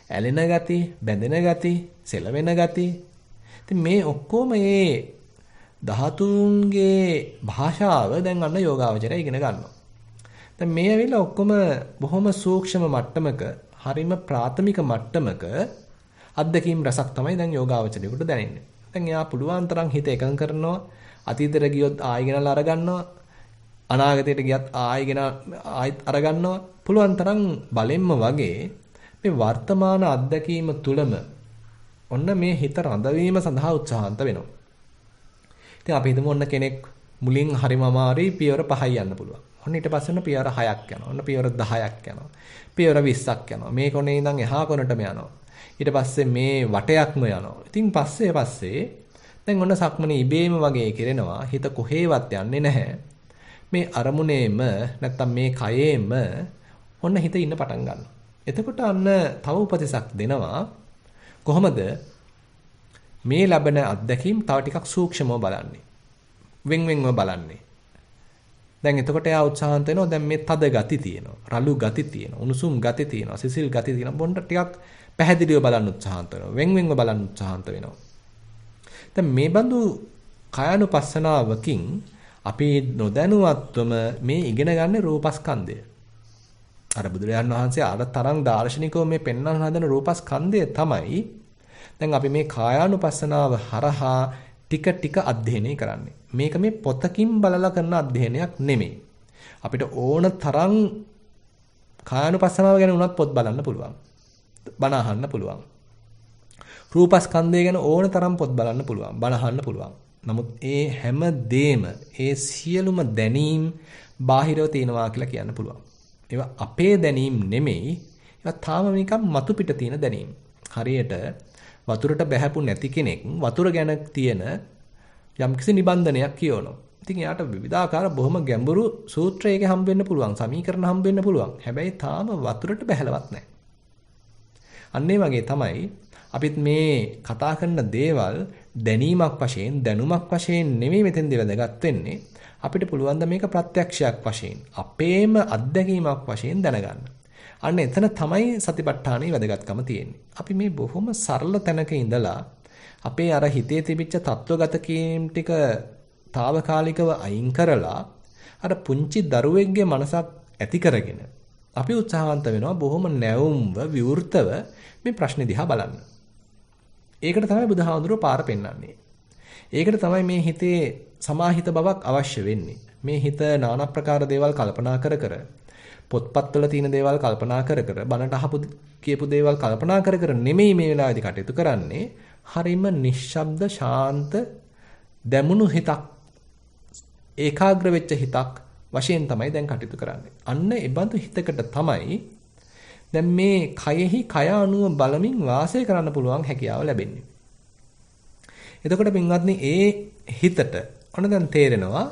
Speaker 1: ඇලෙන ගති, බැඳෙන ගති, සෙලවෙන ගති. ඉතින් මේ ඔක්කොම මේ ධාතුන්ගේ භාෂාව දැන් අන්න යෝගාවචරය ඉගෙන ගන්නවා. දැන් මේ ඇවිල්ලා ඔක්කොම බොහොම සූක්ෂම මට්ටමක, හරිම ප්‍රාථමික මට්ටමක අත්දැකීම් රසක් තමයි දැන් යෝගාවචරයට දැනෙන්නේ. දැන් එයා පුළුවන් තරම් හිත එකඟ කරනවා. අතීතයට ගියොත් ආයෙ ගෙනල්ලා අරගන්නවා. අනාගතයට ගියත් ආයෙත් අරගන්නවා. පුළුවන් තරම් බලෙන්ම වගේ මේ වර්තමාන අත්දැකීම තුලම ඔන්න මේ හිත රඳවීම සඳහා උත්සාහන්ත වෙනවා. ඉතින් අපි හිතමු ඔන්න කෙනෙක් මුලින් හරිම අමාරුයි පියවර 5යි යන්න පුළුවන්. ඔන්න ඊට පස්සේ ඔන්න පියවර 6ක් යනවා. ඔන්න පියවර 10ක් යනවා. පියවර 20ක් යනවා. මේ කොනේ ඉඳන් එහා කොනටම යනවා. ඊට පස්සේ මේ වටයක්ම යනවා. ඉතින් පස්සේ දැන් ඔන්න සක්මනේ ඉබේම වගේ කෙරෙනවා. හිත කොහේවත් යන්නේ නැහැ. මේ අරමුණේම නැත්තම් මේ කයේම ඔන්න හිත ඉන්න පටන් ගන්නවා. එතකොට අන්න තව උපදෙසක් දෙනවා. කොහොමද මේ ලැබෙන අත්දැකීම් තව ටිකක් සූක්ෂමව බලන්නේ. වෙන්වෙන්ව බලන්නේ. දැන් එතකොට එයා උත්සාහන්ත වෙනවා දැන් මේ තද ගති තියෙනවා. රළු ගති තියෙනවා. උණුසුම් ගති තියෙනවා. සිසිල් ගති තියෙනවා. බොන්න ටිකක් පැහැදිලිව බලන්න උත්සාහන්ත වෙනවා. වෙන්වෙන්ව බලන්න උත්සාහන්ත වෙනවා. දැන් මේ බඳු කායानुපස්සනාවකින් අපි නොදැනුවත්වම මේ ඉගෙන ගන්න රූපස්කන්ධය. අර බුදුරජාණන් වහන්සේ අර තරම් දාර්ශනිකව මේ පෙන්වන්න හදන රූපස්කන්ධය තමයි දැන් අපි මේ කායානුපස්සනාව හරහා ටික ටික අධ්‍යයනය කරන්නේ. මේක මේ පොතකින් බලලා කරන අධ්‍යයනයක් නෙමෙයි. අපිට ඕන තරම් කායානුපස්සනාව ගැන උනත් පොත් බලන්න පුළුවන්. බණ අහන්න පුළුවන්. රූපස්කන්ධය ගැන ඕන තරම් පොත් බලන්න පුළුවන්. බණ අහන්න පුළුවන්. නමුත් ඒ හැම දෙම ඒ සියලුම දැනීම් බාහිරව තියෙනවා කියලා කියන්න පුළුවන්. ඒවා අපේ දැනීම් නෙමෙයි. ඒවා තාම නිකන් මතු පිට තියෙන දැනීම්. හරියට වතුරට බැහැපු නැති කෙනෙක් වතුර ගැන තියෙන යම්කිසි නිබන්ධනයක් කියවනවා. ඉතින් එයාට විවිධාකාර බොහොම ගැඹුරු සූත්‍රයක හම්බ වෙන්න පුළුවන්, සමීකරණ හම්බ වෙන්න පුළුවන්. හැබැයි තාම වතුරට බැහැලවත් නැහැ. අන්න ඒ වගේ තමයි අපිත් මේ කතා කරන දේවල් දැනීමක් වශයෙන්, දැනුමක් වශයෙන් නෙමෙයි මෙතෙන්දී වැදගත් වෙන්නේ. අපිට පුළුවන් ද මේක ප්‍රත්‍යක්ෂයක් වශයෙන්, අපේම අත්දැකීමක් වශයෙන් දැනගන්න. අන්න එතන තමයි සතිපට්ඨානයේ වැදගත්කම තියෙන්නේ. අපි මේ බොහොම සරල තැනක ඉඳලා අපේ අර හිතේ තිබිච්ච තත්වගත කීම් ටික తాවකාලිකව අයින් කරලා අර පුංචි දරුවෙක්ගේ මනසක් ඇති කරගෙන අපි උත්සාහවන්ත වෙනවා බොහොම නැවුම්ව විවෘතව මේ ප්‍රශ්නේ දිහා බලන්න. ඒකට තමයි බුදුහාමුදුරුවෝ පාර පෙන්වන්නේ. ඒකට තමයි මේ හිතේ සමාහිත බවක් අවශ්‍ය වෙන්නේ. මේ හිත নানা ප්‍රකාර දේවල් කල්පනා කර කර පොත්පත්වල තියෙන දේවල් කල්පනා කර කර බනට අහපු කියපු දේවල් කල්පනා කර කර නෙමෙයි මේ වෙලාවේදී කටයුතු කරන්නේ. හරිම නිශ්ශබ්ද ශාන්ත දැමුණු හිතක් ඒකාග්‍ර වෙච්ච හිතක් වශයෙන් තමයි දැන් කටයුතු කරන්නේ. අන්න ඒ බඳු හිතකට තමයි දැන් මේ කයෙහි කය අණුව බලමින් වාසය කරන්න පුළුවන් හැකියාව ලැබෙන්නේ. එතකොට පින්වත්නි ඒ හිතට ඔන්න දැන් තේරෙනවා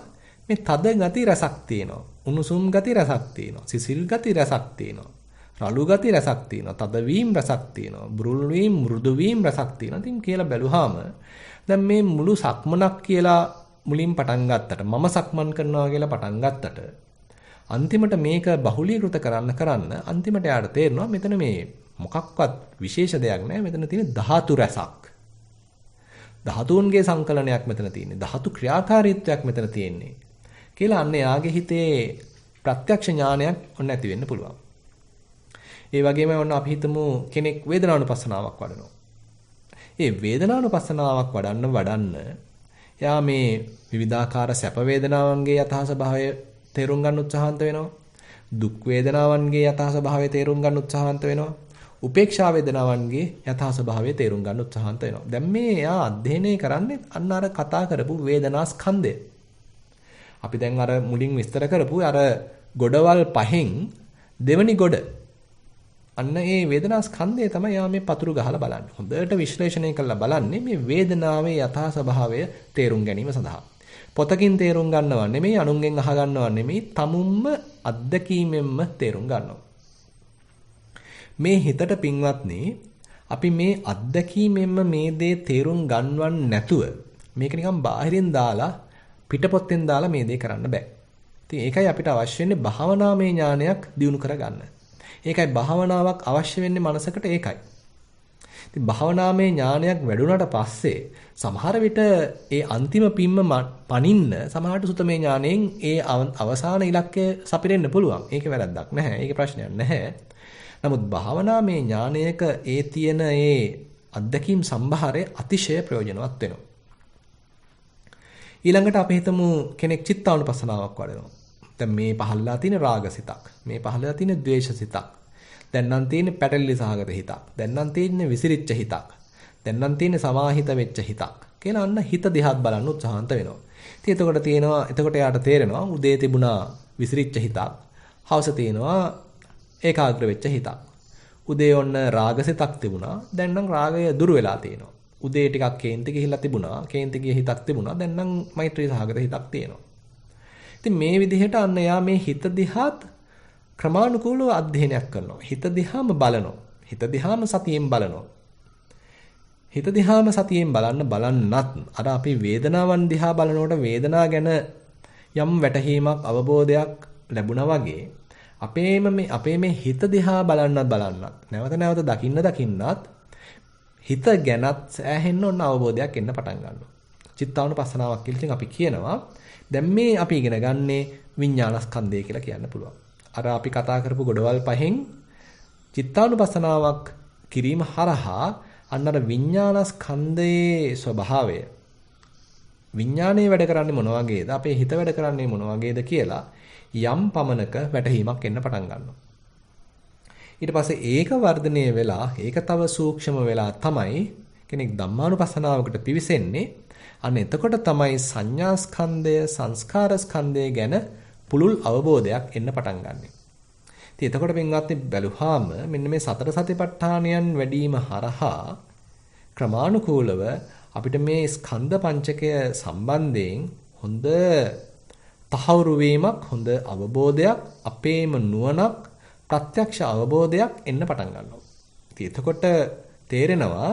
Speaker 1: මේ තද ගති රසක් තියෙනවා. උණුසුම් ගති රසක් තියෙනවා. සිසිල් ගති රසක් තියෙනවා. රළු ගති රසක් තියෙනවා. තදවීම රසක් තියෙනවා. බුරුල් වීම මෘදු වීම රසක් තියෙනවා. ඉතින් කියලා බැලුවාම දැන් මේ මුළු සක්මනක් කියලා මුලින් පටන් ගත්තට මම සක්මන් කරනවා කියලා පටන් ගත්තට අන්තිමට මේක බහුලීකృత කරන්න අන්තිමට යාට තේරෙනවා මෙතන මේ මොකක්වත් විශේෂ දෙයක් නැහැ. මෙතන තියෙන ධාතු රසක්. ධාතුන්ගේ සංකලනයක් මෙතන තියෙන්නේ. ධාතු ක්‍රියාකාරීත්වයක් මෙතන තියෙන්නේ. කියලා අන්න යාගේ හිතේ ප්‍රත්‍යක්ෂ ඥානයක් ඔන්න ඇති වෙන්න පුළුවන්. ඒ වගේම ඔන්න අපි හිතමු කෙනෙක් වේදනානුපස්සනාවක් වඩනවා. ඒ වේදනානුපස්සනාවක් වඩන්න එයා මේ විවිධාකාර සැප වේදනාවන්ගේ යථා ස්වභාවය තේරුම් ගන්න උත්සාහන්ත වෙනවා. දුක් වේදනාවන්ගේ යථා ස්වභාවය තේරුම් ගන්න උත්සාහන්ත වෙනවා. උපේක්ෂා වේදනාවන්ගේ යථා ස්වභාවය තේරුම් ගන්න උත්සාහන්ත වෙනවා. දැන් මේ එයා අධ්‍යයනය කරන්නේ අන්න අර කතා කරපු වේදනා ස්කන්ධය. අපි දැන් අර මුලින් විස්තර කරපු අර ගොඩවල් පහෙන් දෙවනි ගොඩ. අන්න ඒ වේදනා ස්කන්ධය තමයි යා මේ පතුරු ගහලා බලන්නේ. හොඳට විශ්ලේෂණය කරලා බලන්නේ මේ වේදනාවේ යථා ස්වභාවය තේරුම් ගැනීම සඳහා. පොතකින් තේරුම් ගන්නවා නෙමෙයි, අනුන්ගෙන් අහ ගන්නවා නෙමෙයි, තමුන්ම අත්දැකීමෙන්ම තේරුම් ගන්නවා. මේ හිතට පින්වත්නි අපි මේ අත්දැකීමෙන්ම මේ දේ තේරුම් ගන්නවන් නැතුව මේක නිකන් බාහිරින් දාලා පිටපොත්තෙන් දාලා මේ දේ කරන්න බෑ. ඉතින් ඒකයි අපිට අවශ්‍ය වෙන්නේ භාවනාමය ඥානයක් දියුණු කරගන්න. ඒකයි භාවනාවක් අවශ්‍ය වෙන්නේ මනසකට ඒකයි. ඉතින් භාවනාමය ඥානයක් වැඩුණාට පස්සේ සමහර විට ඒ අන්තිම පිම්ම පනින්න සමහරට සුතමේ ඥාණයෙන් ඒ අවසාන ඉලක්කය සපිරෙන්න පුළුවන්. ඒකේ වැරද්දක් නැහැ. ඒකේ ප්‍රශ්නයක් නැහැ. නමුත් භාවනාමය ඥානයක ඒ තියෙන ඒ අත්දැකීම් සම්භාරය අතිශය ප්‍රයෝජනවත් වෙනවා. ඊළඟට අපි හිතමු කෙනෙක් චිත්තානුපස්සනාවක් වඩනවා. දැන් මේ පහළලා තියෙන රාගසිතක්. මේ පහළලා තියෙන ද්වේෂසිතක්. දැන් නම් තියෙන්නේ පැටලිලි සහගත හිතක්. දැන් නම් තියෙන්නේ විසිරිච්ච හිතක්. දැන් නම් තියෙන්නේ සමාහිත වෙච්ච හිතක්. කියලා අන්න හිත දිහාත් බලන්න උත්සාහන්ත වෙනවා. ඉතින් එතකොට යාට තේරෙනවා උදේ තිබුණා විසිරිච්ච හිතක්. හවස තියෙනවා ඒකාග්‍ර වෙච්ච හිතක්. උදේ ඔන්න රාගසිතක් තිබුණා. දැන් නම් රාගය දුර වෙලා තියෙනවා. උදේ ටිකක් කේන්ති ගිහිල්ලා තිබුණා. කේන්ති ගිය හිතක් තිබුණා. දැන් නම් මෛත්‍රී සහගත හිතක් තියෙනවා. ඉතින් මේ විදිහට අන්න යා මේ හිත දිහාත් ක්‍රමානුකූලව අධ්‍යයනයක් කරනවා. හිත දිහාම බලනවා. හිත දිහාම සතියෙන් බලනවා. හිත දිහාම සතියෙන් බලන්නත් අර අපි වේදනාවන් දිහා බලනකොට වේදනා ගැන යම් වැටහීමක් අවබෝධයක් ලැබුණා වගේ අපේ මේ හිත දිහා බලන්නත් නැවත දකින්නත් හිත ගැනත් සෑහෙන්න ඕන අවබෝධයක් එන්න පටන් ගන්නවා. චිත්තානුපස්සනාවක් කියලා ඉතින් අපි කියනවා දැන් මේ අපි ඉගෙන ගන්නේ විඥානස්කන්ධය කියලා කියන්න පුළුවන්. අර අපි කතා කරපු ගොඩවල් පහෙන් චිත්තානුපස්සනාවක් කිරීම හරහා අන්න අර විඥානස්කන්ධයේ ස්වභාවය විඥානයේ වැඩ කරන්නේ මොන වගේද අපේ හිත වැඩ කරන්නේ මොන වගේද කියලා යම් පමණක වැටහීමක් එන්න පටන් ගන්නවා. ඊට පස්සේ ඒක වර්ධනය වෙලා ඒක තව සූක්ෂම වෙලා තමයි කෙනෙක් ධම්මානුපස්සනාවකට පිවිසෙන්නේ. අන්න එතකොට තමයි සංඥා ස්කන්ධය සංස්කාර ස්කන්ධය ගැන පුළුල් අවබෝධයක් එන්න පටන් ගන්නෙ. ඉතින් එතකොට පින්වත්නි බැලුවාම මෙන්න මේ සතර සතිපට්ඨානයන් වැඩිම හරහා ක්‍රමානුකූලව අපිට මේ ස්කන්ධ පංචකය සම්බන්ධයෙන් හොඳ තහවුරු වීමක් හොඳ අවබෝධයක් අපේම නුවණක් ප්‍රත්‍යක්ෂ අවබෝධයක් එන්න පටන් ගන්නවා. ඉතින් එතකොට තේරෙනවා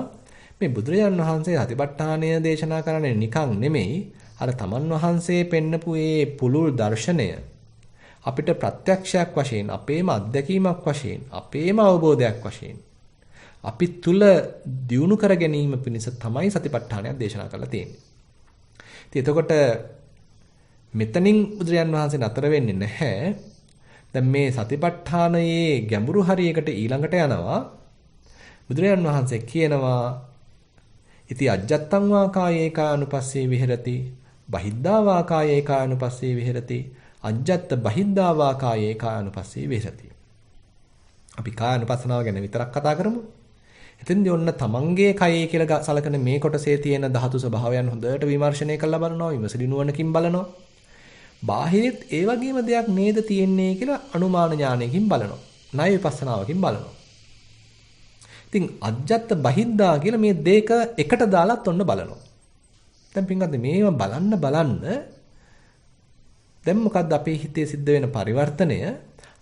Speaker 1: මේ බුදුරජාන් වහන්සේ සතිපට්ඨානය දේශනා කරන්නේ නිකන් නෙමෙයි අර තමන් වහන්සේ පෙන්නපු ඒ පුළුල් දර්ශනය අපිට ප්‍රත්‍යක්ෂයක් වශයෙන් අපේම අත්දැකීමක් වශයෙන් අපේම අවබෝධයක් වශයෙන් අපි තුල දියුණු කර ගැනීම පිණිස තමයි සතිපට්ඨානය දේශනා කරලා තියෙන්නේ. ඉතින් එතකොට මෙතනින් බුදුරජාන් වහන්සේ නතර වෙන්නේ නැහැ. දැන් මේ සතිපට්ඨානයේ ගැඹුරු හරියකට ඊළඟට යනවා. බුදුරජාන් වහන්සේ කියනවා ඉති අජ්ජත්තං වා කායේ කායනුපස්සේ විහෙරති බහිද්ධා වා කායේ කායනුපස්සේ විහෙරති අජ්ජත්ත බහිද්ධා වා කායේ කායනුපස්සේ විහෙරති. අපි කායනුපස්සනාව ගැන විතරක් කතා කරමු. එතෙන්දී ඔන්න තමන්ගේ කයේ කියලා සලකන මේ කොටසේ තියෙන ධාතු ස්වභාවයන් හොඳට විමර්ශනය කරලා බලනවා විමසලි නුවණකින් බලනවා. බාහිරෙත් ඒ වගේම දෙයක් නේද තියෙන්නේ කියලා අනුමාන ඥානයකින් බලනවා. ණය විපස්සනාවකින් බලනවා. ඉතින් අජ්ජත් බහිද්දා කියලා මේ දෙක එකට දාලත් ඔන්න බලනවා. දැන් පින්වත්නි මේව බලන්න දැන් මොකද්ද අපේ හිතේ සිද්ධ වෙන පරිවර්තනය?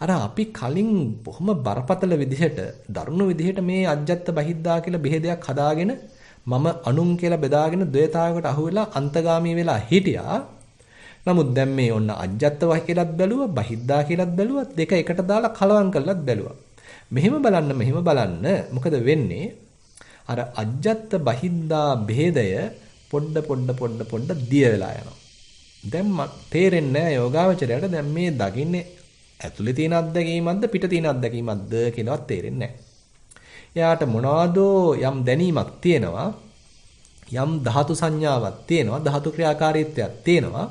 Speaker 1: අර අපි කලින් බොහොම බරපතල විදිහට දරුණු විදිහට මේ අජ්ජත් බහිද්දා කියලා බෙහෙදයක් හදාගෙන මම අනුන් කියලා බෙදාගෙන ද්වේතාවයකට අහු වෙලා අන්තගාමී වෙලා හිටියා. නමුත් දැන් මේ ඔන්න අජ්ජත් වහ කියලාත් බැලුවා බහිද්දා කියලාත් බැලුවා දෙක එකට දාලා කලවම් කරලාත් බැලුවා. මෙහෙම බලන්න මොකද වෙන්නේ? අර අජ්ජත් බහිද්දා බෙහෙදය පොඩ දිය වෙලා යනවා. දැන් තේරෙන්නේ නැහැ යෝගාවචරයට දැන් මේ දකින්නේ ඇතුලේ තියෙන අත්දැකීමක්ද පිට තියෙන අත්දැකීමක්ද කියලාවත් තේරෙන්නේ නැහැ. එයාට මොනවාදෝ යම් දැනීමක් තියෙනවා. යම් ධාතු සංඥාවක් තියෙනවා. ධාතු ක්‍රියාකාරීත්වයක් තියෙනවා.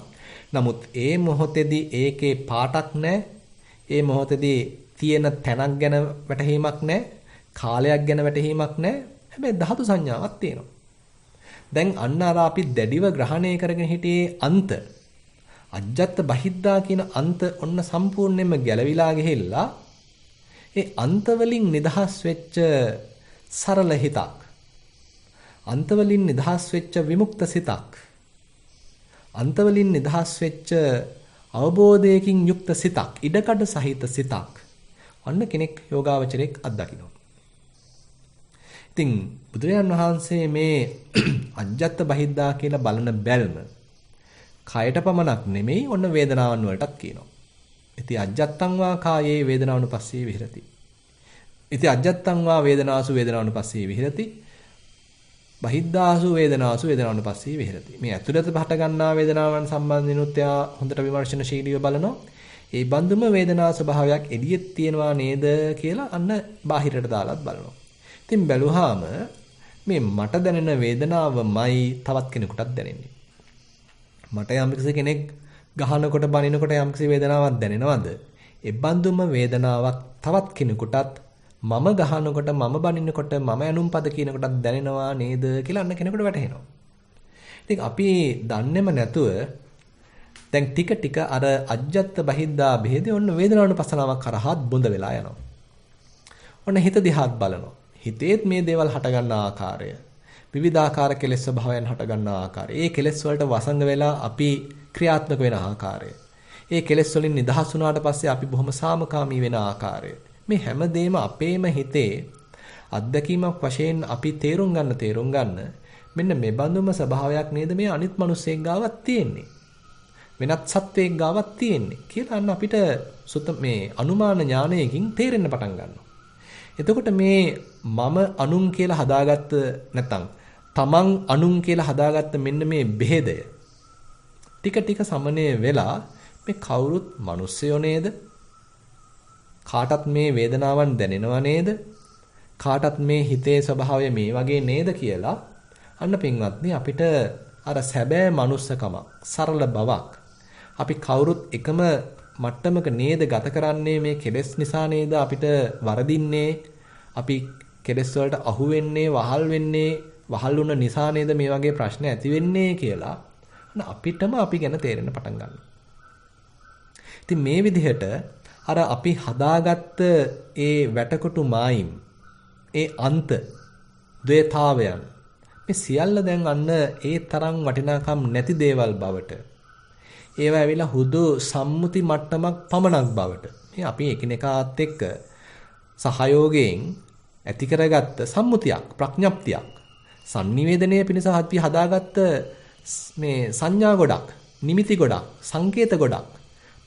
Speaker 1: නමුත් ඒ මොහොතේදී ඒකේ පාටක් නැහැ. ඒ මොහොතේදී තියෙන තැනක් ගැන වැටහීමක් නැහැ. කාලයක් ගැන වැටහීමක් නැහැ. හැබැයි ධාතු සංඥාවක් තියෙනවා. දැන් අන්න අර අපි දැඩිව ග්‍රහණය කරගෙන හිටියේ අන්ත අජ්ජත් බහිද්දා කියන අන්ත ඔන්න සම්පූර්ණයෙන්ම ගැලවිලා ගිහිල්ලා ඒ අන්ත වලින් නිදහස් වෙච්ච සරල හිතක් අන්ත වලින් නිදහස් වෙච්ච විමුක්ත සිතක් අන්ත වලින් නිදහස් වෙච්ච අවබෝධයකින් යුක්ත සිතක් ඉඩකඩ සහිත සිතක් අන්න කෙනෙක් යෝගාවචරයක් අත්දකිනවා. ඉතින් බුදුරජාන් වහන්සේ මේ අජ්ජත් බහිද්දා කියලා බලන බැල්ම කයට පමණක් නෙමෙයි ඔන්න වේදනාවන් වලටත් කියනවා. ඉතින් අජ්ජත්තං වා කායේ වේදනානුපස්සී විහෙරති. ඉතින් අජ්ජත්තං වා වේදනාසු වේදනානුපස්සී විහෙරති. බහිද්දාසු වේදනාසු වේදනානුපස්සී විහෙරති. මේ ඇතුළත පහට ගන්නා වේදනාවන් සම්බන්ධිනුත් එයා හොඳට විමර්ශනශීලීව බලනවා. ඒ බඳුම වේදනා ස්වභාවයක් එළියෙත් තියෙනවා නේද කියලා අන්න බාහිරට දාලාත් බලනවා. ඉතින් බැලුවාම මේ මට දැනෙන වේදනාවමයි තවත් කෙනෙකුටත් දැනෙන්නේ. මට යම්කිසි කෙනෙක් ගහනකොට බනිනකොට යම්කිසි වේදනාවක් දැනෙනවද? ඒ බඳුම වේදනාවක් තවත් කෙනෙකුටත් මම ගහනකොට මම බනිනකොට මම ඇනුම්පද කියනකොටත් දැනෙනවා නේද කියලා අන්න කෙනෙකුට වැටහෙනවා. ඉතින් අපි දන්නේම නැතුව දැන් ටික අර අජ්ජත් බහිද්දා බෙහෙදේ ඔන්න වේදනානුපස්සනාවක් කරහත් බොඳ වෙලා යනවා. ඔන්න හිත දිහාත් බලනවා. හිතේත් මේ දේවල් හටගන්න ආකාරය විවිධාකාර කෙලෙස් ස්වභාවයන් හටගන්න ආකාරය ඒ කෙලෙස් වලට වසඟ වෙලා අපි ක්‍රියාත්මක වෙන ආකාරය ඒ කෙලෙස් වලින් නිදහස් වුණාට පස්සේ අපි බොහොම සාමකාමී වෙන ආකාරය මේ හැමදේම අපේම හිතේ අත්දැකීමක් වශයෙන් අපි තේරුම් ගන්න මෙන්න මේ බඳුම ස්වභාවයක් නේද මේ අනිත් මිනිස්සෙක් ගාවත් තියෙන්නේ වෙනත් සත්වයෙක් ගාවත් තියෙන්නේ කියලා අන්න අපිට මේ අනුමාන ඥානයකින් තේරෙන්න පටන් ගන්නවා. එතකොට මේ මම අනුන් කියලා හදාගත්ත නැත්නම් තමන් අනුන් කියලා හදාගත්ත මෙන්න මේ බෙහෙදය ටික ටික සමනය වෙලා මේ කවුරුත් මිනිස්සයෝ නේද? කාටත් මේ වේදනාවන් දැනෙනව නේද? කාටත් මේ හිතේ ස්වභාවය මේ වගේ නේද කියලා අන්න පින්වත්නි අපිට අර සැබෑ මනුස්සකමක්, සරල බවක් අපි කවුරුත් එකම මට්ටමක නේද ගත කරන්නේ මේ කෙලෙස් නිසා නේද අපිට වරදින්නේ? අපි කෙලෙස් වලට අහු වෙන්නේ, වහල් වෙන්නේ, වහල් වුණ නිසා නේද මේ වගේ ප්‍රශ්න ඇති වෙන්නේ කියලා අපිටම අපි ගැන තේරෙන්න පටන් ගන්නවා. ඉතින් මේ විදිහට අර අපි හදාගත්ත ඒ වැටකොටු මායිම්, ඒ අන්ත, ද්වේතාවයන් මේ සියල්ල දැන් අන්න ඒ තරම් වටිනාකම් නැති දේවල් බවට, ඒවා ඇවිල්ලා හුදු සම්මුති මට්ටමක් පමණක් බවට මේ අපි එකිනෙකාත් එක්ක සහයෝගයෙන් ඇති කරගත්ත සම්මුතියක්, ප්‍රඥප්තියක්, sannivedanaya පිණිස අපි හදාගත්ත මේ සංඥා ගොඩක්, නිමිති ගොඩක්, සංකේත ගොඩක්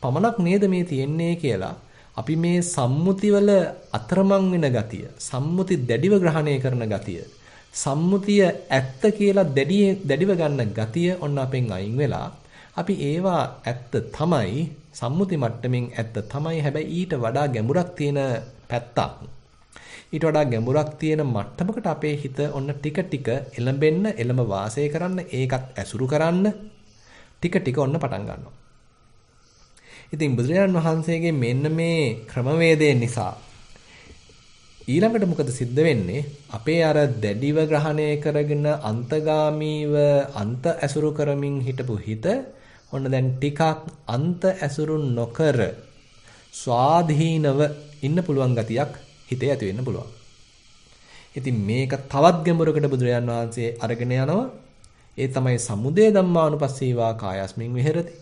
Speaker 1: පමණක් නේද මේ තියෙන්නේ කියලා අපි මේ සම්මුතිවල අතරමං වෙන ගතිය, සම්මුති දැඩිව ග්‍රහණය කරන ගතිය, සම්මුතිය ඇත්ත කියලා දැඩිව ගන්න ගතිය ඔන්න අපෙන් අයින් වෙලා අපි ඒවා ඇත්ත තමයි, සම්මුති මට්ටමින් ඇත්ත තමයි, හැබැයි ඊට වඩා ගැඹුරක් තියෙන පැත්තක්, ඊට වඩා ගැඹුරක් තියෙන මට්ටමකට අපේ හිත ඔන්න ටික ටික එළඹෙන්න, එළඹ වාසය කරන්න, ඒකත් ඇසුරු කරන්න ටික ටික ඔන්න පටන් ගන්නවා. ඉතින් බුදුරජාණන් වහන්සේගේ මෙන්න මේ ක්‍රමවේදය නිසා ඊළඟට මොකද සිද්ධ වෙන්නේ? අපේ අර දැඩිව ග්‍රහණය කරගෙන අන්තගාමීව අන්ත ඇසුරු කරමින් හිටපු හිත ඔන්න දැන් ටිකක් අන්ත ඇසුරු නොකර ස්වාධීනව ඉන්න පුළුවන් ගතියක් හිතේ ඇති වෙන්න පුළුවන්. ඉතින් මේක තවත් ගැඹුරකට බුදුරජාණන් වහන්සේ අරගෙන යනවා. ඒ තමයි සමුදය ධම්මානුපස්සීවා කායස්මින් විහෙරති,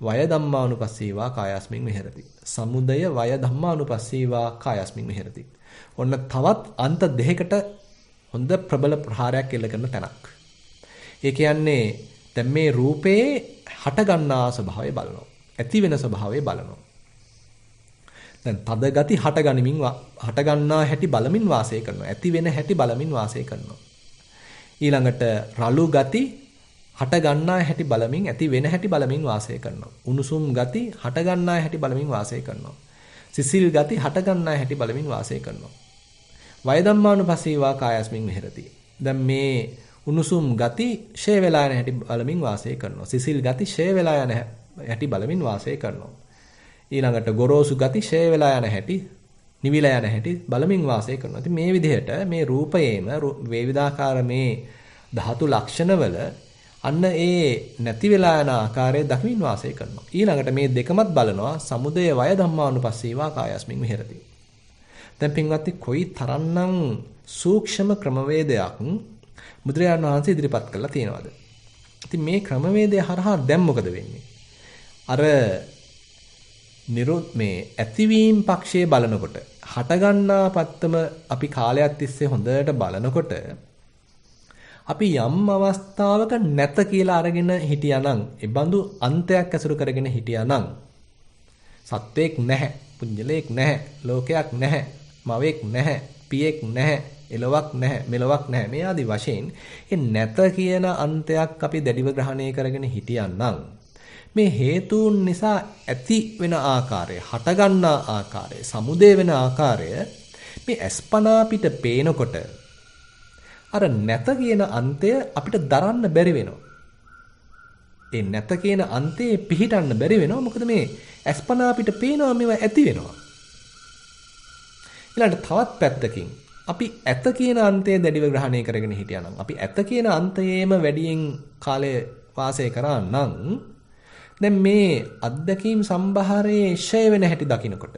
Speaker 1: වය ධම්මානුපස්සීවා කායස්මින් විහෙරති. සමුදය වය ධම්මානුපස්සීවා කායස්මින් විහෙරති. ඔන්න තවත් අන්ත දෙකකට හොඳ ප්‍රබල ප්‍රහාරයක් එල්ල කරන තැනක්. ඒ කියන්නේ දැන් මේ රූපේ හට ගන්නා ස්වභාවය බලනවා. ඇති වෙන ස්වභාවය බලනවා. දැන් තද ගති හට ගන්නා හැටි බලමින් වාසය කරනවා. ඇති වෙන හැටි බලමින් වාසය කරනවා. ඊළඟට රළු ගති හට ගන්නා හැටි බලමින්, ඇති වෙන හැටි බලමින් වාසය කරනවා. උණුසුම් ගති හට ගන්නා හැටි බලමින් වාසය කරනවා. සිසිල් ගති හට ගන්නා හැටි බලමින් වාසය කරනවා. වය ධම්මානුපස්සීවා කායස්මින් විහෙරති. දැන් මේ උණුසුම් ගති ෂේ වෙලා යන හැටි බලමින් වාසය කරනවා. සිසිල් ගති ෂේ වෙලා යන හැටි බලමින් වාසය කරනවා. ඊළඟට ගොරෝසු ගති ෂේ වෙලා යන හැටි, නිවිලා යන හැටි බලමින් වාසය කරනවා. ඉතින් මේ විදිහට මේ රූපයේම වේවිදාකාර මේ ධාතු ලක්ෂණවල අන්න ඒ නැති වෙලා යන ආකාරය දක්මින් වාසය කරනවා. ඊළඟට මේ දෙකමත් බලනවා සමුදය වය ධම්මානුපස්සීවා කායස්මින් විහෙරති. දැන් පින්වත්නි කොයි තරම්නම් සූක්ෂම ක්‍රමවේදයක් බුදුරජාණන් වහන්සේ ඉදිරිපත් කළා තියෙනවද? ඉතින් මේ ක්‍රමවේදය හරහා දැන් මොකද වෙන්නේ? අර මේ ඇතිවීම පක්ෂයේ බලනකොට හටගන්නා පත්තම අපි කාලයක් තිස්සේ හොඳට බලනකොට අපි යම් අවස්ථාවක නැත කියලා අරගෙන හිටියානම්, ඒ බඳු අන්තයක් ඇසුරු කරගෙන හිටියානම්, සත්වයක් නැහැ, පුඤ්ජලයක් නැහැ, ලෝකයක් නැහැ, මවෙක් නැහැ, පියෙක් නැහැ, එලොවක් නැහැ, මෙලොවක් නැහැ, මේ ආදි වශයෙන් ඒ නැත කියන අන්තයක් අපි දැඩිව ග්‍රහණය කරගෙන හිටියානම් මේ හේතුන් නිසා ඇති වෙන ආකාරය, හටගන්නා ආකාරය, සමුදය වෙන ආකාරය මේ අස්පනා පිට පේනකොට අර නැත කියන අන්තය අපිට දරන්න බැරි වෙනවා. ඒ නැත කියන අන්තේ පිහිටන්න බැරි වෙනවා. මොකද මේ අස්පනා අපිට පේනවා මේවා ඇති වෙනවා. ඊළඟට තවත් පැත්තකින් අපි ඇත කියන අන්තය දැඩිව ග්‍රහණය කරගෙන හිටියානම්, අපි ඇත කියන අන්තයේම වැඩියෙන් කාලය වාසය කරා නම් දැන් මේ අත්දැකීම් සම්භාරයේ ෂය වෙන හැටි දකිනකොට,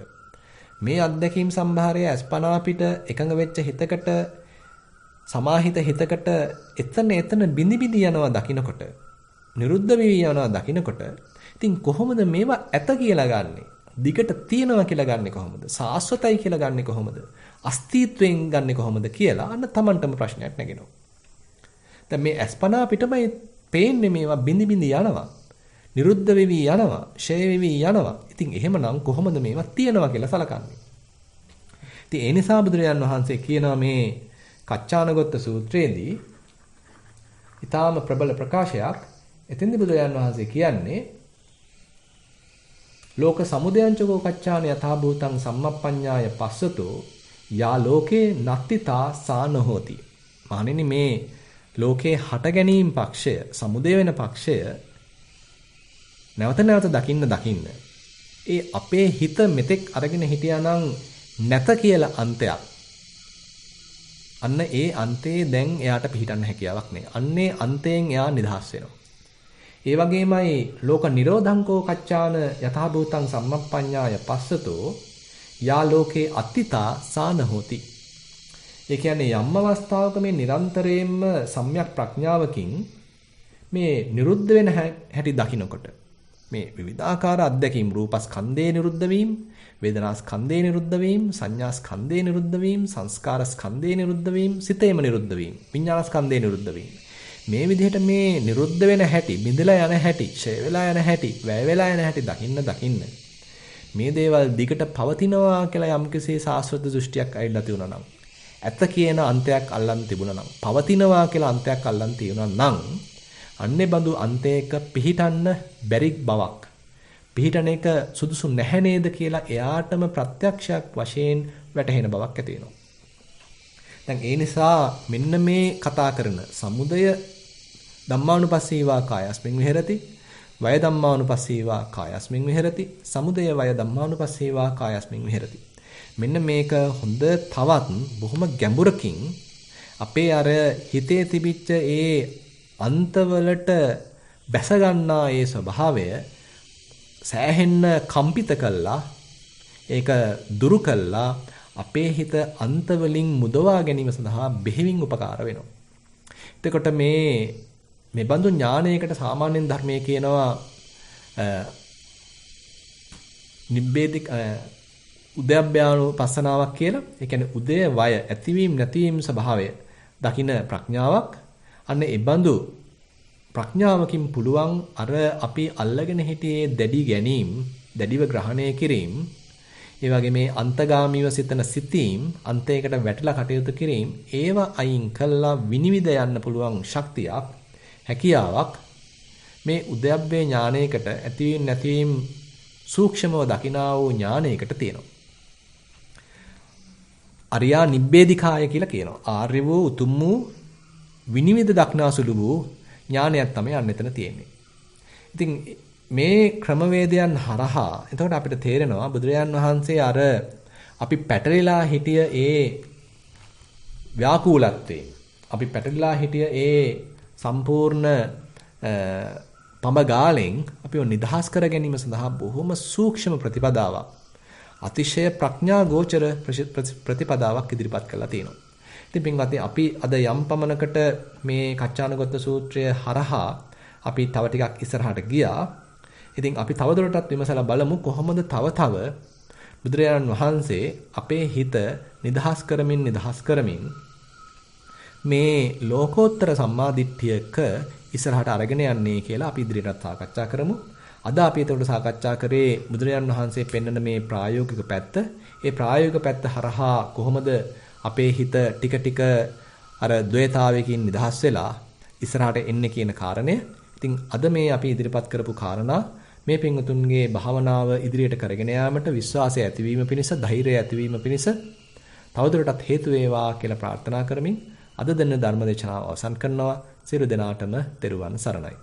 Speaker 1: මේ අත්දැකීම් සම්භාරයේ අස්පනා පිට එකඟ වෙච්ච හිතකට, සමාහිත හිතකට එතන බිඳි බිඳි යනවා දකිනකොට, නිරුද්ධ වෙවි යනවා දකිනකොට, ඉතින් කොහොමද මේවා ඇත කියලා ගන්නෙ? දිගට තියනවා කියලා ගන්නෙ කොහොමද? සාස්වතයි කියලා ගන්නෙ කොහොමද? අස්තිත්වයෙන් ගන්නෙ කොහොමද කියලා අන්න Tamanටම ප්‍රශ්නයක් නැගෙනවා. දැන් මේ අස්පනා පිටමයි පේන්නේ මේවා බිඳි බිඳි යනවා, නිරුද්ධ වෙවි යනවා, ෂය වෙවි යනවා. ඉතින් එහෙමනම් කොහොමද මේවා තියනවා කියලා සලකන්නේ? ඉතින් ඒ නිසා බුදුරජාන් වහන්සේ කියනවා මේ කච්චානගොත්ත සූත්‍රයේදී ඊටාම ප්‍රබල ප්‍රකාශයක්, එතෙන්දී බුදුරජාන් වහන්සේ කියන්නේ ලෝක සමුදයංචකෝ කච්චාන යථා භූතං සම්මප්පඤ්ඤාය පස්සතෝ යා ලෝකේ නත්තිතා සාන හෝති. මහණෙනි මේ ලෝකේ හට ගැනීම පක්ෂය, සමුදය වෙන පක්ෂය නැවත නැවත දකින්න. ඒ අපේ හිත මෙතෙක් අරගෙන හිටියානම් නැත කියලා අන්තයක්. අන්න ඒ අන්තේ දැන් එයාට පිහිටන්න හැකියාවක් නැහැ. අන්නේ අන්තයෙන් එයා නිදහස් වෙනවා. ඒ වගේමයි ලෝක නිරෝධංකෝ කච්චාන යථා භූතං සම්මප්පඤ්ඤාය පස්සතෝ යා ලෝකේ අත්තිතා සාන හෝති. ඒ කියන්නේ යම් අවස්ථාවක මේ නිරන්තරයෙන්ම සම්‍යක් ප්‍රඥාවකින් මේ නිරුද්ධ වෙන හැටි දකින්නකොට මේ විවිධාකාර අත්දැකීම් රූපස්කන්ධේ නිරුද්ධ වීම, වේදනාස්කන්ධේ නිරුද්ධ වීම, සංඥාස්කන්ධේ නිරුද්ධ වීම, සංස්කාරස්කන්ධේ නිරුද්ධ වීම, සිතේම නිරුද්ධ වීම, විඥානස්කන්ධේ නිරුද්ධ වීම. මේ විදිහට මේ නිරුද්ධ වෙන හැටි, බිඳලා යන හැටි, ඡය වෙලා යන හැටි, වැය වෙලා යන හැටි දකින්න මේ දේවල් දිගට පවතිනවා කියලා යම්කිසි සාස්වත දෘෂ්ටියක් ඇවිල්ලා තියුණා නම්, ඇත කියන අන්තයක් අල්ලන් තිබුණා නම්, පවතිනවා කියලා අන්තයක් අල්ලන් තියුණා නම්, අන්නේ බඳු අන්තයක පිහිටන්න බැරි බවක්, පිහිටන එක සුදුසු නැහැ නේද කියලා එයාටම ප්‍රත්‍යක්ෂයක් වශයෙන් වැටහෙන බවක් ඇති වෙනවා. දැන් ඒ නිසා මෙන්න මේ කතා කරන සමුදය ධම්මානුපස්සීවා කායස්මින් විහෙරති, වය ධම්මානුපස්සීවා කායස්මින් විහෙරති, සමුදය වය ධම්මානුපස්සීවා කායස්මින් විහෙරති. මෙන්න මේක හොඳ තවත් බොහොම ගැඹුරකින් අපේ අර හිතේ තිබිච්ච ඒ අන්තවලට බැස ගන්නා ඒ ස්වභාවය සෑහෙන්න කම්පිත කළා, ඒක දුරු කළා අපේ හිත අන්තවලින් මුදවා ගැනීම සඳහා බෙහෙවින් උපකාර වෙනවා. එතකොට මේ බඳු ඥානයකට සාමාන්‍යයෙන් ධර්මයේ කියනවා නිබ්බේධික උද්‍යප්පයානුපස්සනාවක් කියලා. ඒ කියන්නේ උදය වය ඇතිවීම නැතිවීම ස්වභාවය දකින ප්‍රඥාවක්. අන්න ඒ බඳු ප්‍රඥාවකින් පුළුවන් අර අපි අල්ලගෙන හිටියේ දැඩි ගැනීම, දැඩිව ග්‍රහණය කිරීම, ඒ වගේ මේ අන්තගාමීව සිතන සිතීම්, අන්තයකට වැටලා කටයුතු කිරීම, ඒව අයින් කළා විනිවිද යන්න පුළුවන් ශක්තියක්, හැකියාවක් මේ උද්‍යප්පේ ඥානයකට ඇතිවීම නැතිවීම සූක්ෂමව දකිනා වූ ඥානයකට තියෙනවා. අරියා නිබ්බේධිකාය කියලා කියනවා. ආර්ය වූ උතුම් වූ විනිවිද දක්නාසුළු වූ ඥානයක් තමයි අන්න එතන තියෙන්නේ. ඉතින් මේ ක්‍රමවේදයන් හරහා එතකොට අපිට තේරෙනවා බුදුරජාන් වහන්සේ අර අපි පැටලිලා හිටිය ඒ ව්‍යාකූලත්වයේ, අපි පැටලිලා හිටිය ඒ සම්පූර්ණ පඹගාලෙන් අපිව නිදහස් කර ගැනීම සඳහා බොහොම සූක්ෂම ප්‍රතිපදාවක්, අතිශය ප්‍රඥා ගෝචර ප්‍රතිපදාවක් ඉදිරිපත් කළා තියෙනවා. ඉතින් පින්වත්නි අපි අද යම් පමණකට මේ කච්චානගත සූත්‍රය හරහා අපි තව ටිකක් ඉස්සරහට ගියා. ඉතින් අපි තවදුරටත් විමසලා බලමු කොහොමද තව බුදුරජාණන් වහන්සේ අපේ හිත නිදහස් කරමින් මේ ලෝකෝත්තර සම්මාදිට්ඨියක ඉස්සරහට අරගෙන යන්නේ කියලා අපි ඉදිරියට සාකච්ඡා කරමු. අද අපි එතකොට සාකච්ඡා කරේ බුදුරජාණන් වහන්සේ පෙන්වන මේ ප්‍රායෝගික පැත්ත. ඒ ප්‍රායෝගික පැත්ත හරහා කොහොමද අපේ හිත ටික ටික අර ද්වේතාවයකින් නිදහස් වෙලා ඉස්සරහට එන්නේ කියන කාරණය. ඉතින් අද මේ අපි ඉදිරිපත් කරපු කාරණා මේ පින්වතුන්ගේ භාවනාව ඉදිරියට කරගෙන යාමට විශ්වාසය ඇතිවීම පිණිස, ධෛර්යය ඇතිවීම පිණිස තවදුරටත් හේතු වේවා කියලා ප්‍රාර්ථනා කරමින් අද දෙන ධර්ම දේශනාව අවසන් කරනවා. සියලු දෙනාටම තෙරුවන් සරණයි.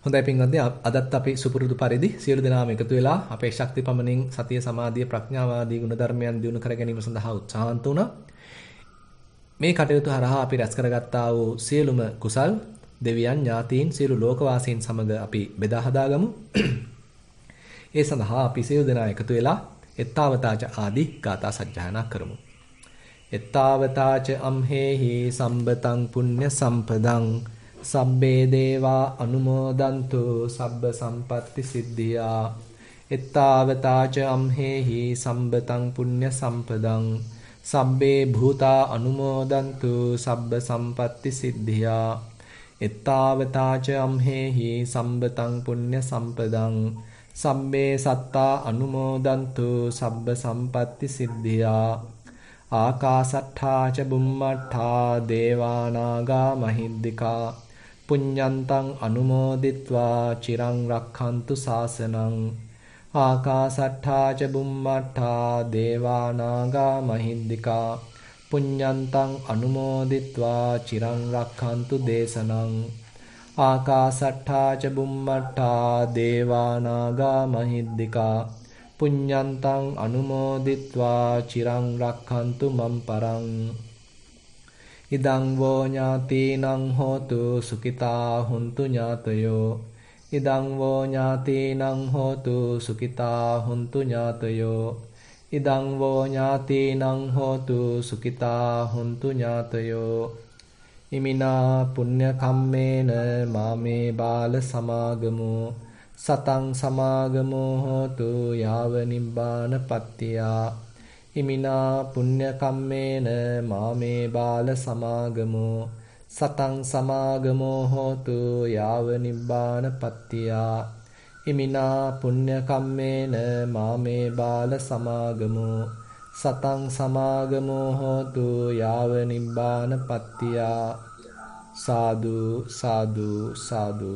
Speaker 1: හොඳයි පින්වත්නි, අදත් අපි සුපුරුදු පරිදි සියලු දෙනාම එකතු වෙලා අපේ ශක්ති පමණින් සතිය, සමාධිය, ප්‍රඥාව ආදී ගුණ ධර්මයන් දියුණු කර ගැනීම සඳහා උත්සාහන්ත වුණා. මේ කටයුතු හරහා අපි රැස් කරගත්තා වූ සියලුම කුසල් දෙවියන්, ඥාතීන්, සියලු ලෝකවාසීන් සමග අපි බෙදා හදාගමු. ඒ සඳහා අපි සියලු දෙනා එකතු වෙලා එත්තාවතාච ආදී ගාථා සජ්ජායනා කරමු. එත්තාවතාච අම්හෙහි සම්බතං පුඤ්ඤ සම්පදං සබ්බේ දේවා අනුමෝදන්තු සබ්බ සම්පත්ති සිද්ධියා. එත්තාවතාච අම්හෙහි සම්බතං පුඤ්ඤ සම්පදං සබ්බේ භූතා අනුමෝදන්තු සබ්බ සම්පත්ති සිද්ධියා. එත්තාවතාච අම්හෙහි සම්බතං පුඤ්ඤ සම්පදං සබ්බේ සත්තා අනුමෝදන්තු සබ්බ සම්පත්ති සිද්ධියා. ආකාසට්ඨා ච බුම්මට්ඨා දේවානාගා මහිද්దికා පුඤ්ඤන්තං අනුමෝදිත්වා චිරං රක්ඛන්තු ශාසනං ආකාසට්ඨා ච බුම්මට්ඨා දේවානාගා මහිද්దికා පුඤ්ඤන්තං අනුමෝදිත්වා චිරං රක්ඛන්තු දේශනං ආකාසට්ඨා ච බුම්මට්ඨා දේවානාගා මහිද්దికා පුඤ්ඤන්තං අනුමෝදිත්වා චිරං රක්ඛන්තු මම් පරං ඉදං වෝ ඥාතිනං හෝතු සුඛිතා හුන්තු ඥාතයෝ ඉදං වෝ ඥාතිනං හෝතු සුඛිතා හුන්තු ඥාතයෝ ඉදං වෝ ඥාතිනං හෝතු සුඛිතා හුන්තු ඥාතයෝ ඉමිනා පුඤ්ඤ කම්මේන මාමේ බාල සමාගමෝ සතං සමාගමෝ හෝතු යාව නිබ්බාන පත්තියා ඉමිනා පුඤ්ඤ කම්මේන මාමේ බාල සමාගමෝ සතං සමාගමෝ හෝතු යාව නිබ්බාන පත්තියා ඉමිනා පුඤ්ඤ කම්මේන මාමේ බාල සමාගමෝ සතං සමාගමෝ හෝතු යාව නිබ්බාන පත්තියා සාදු සාදු සාදු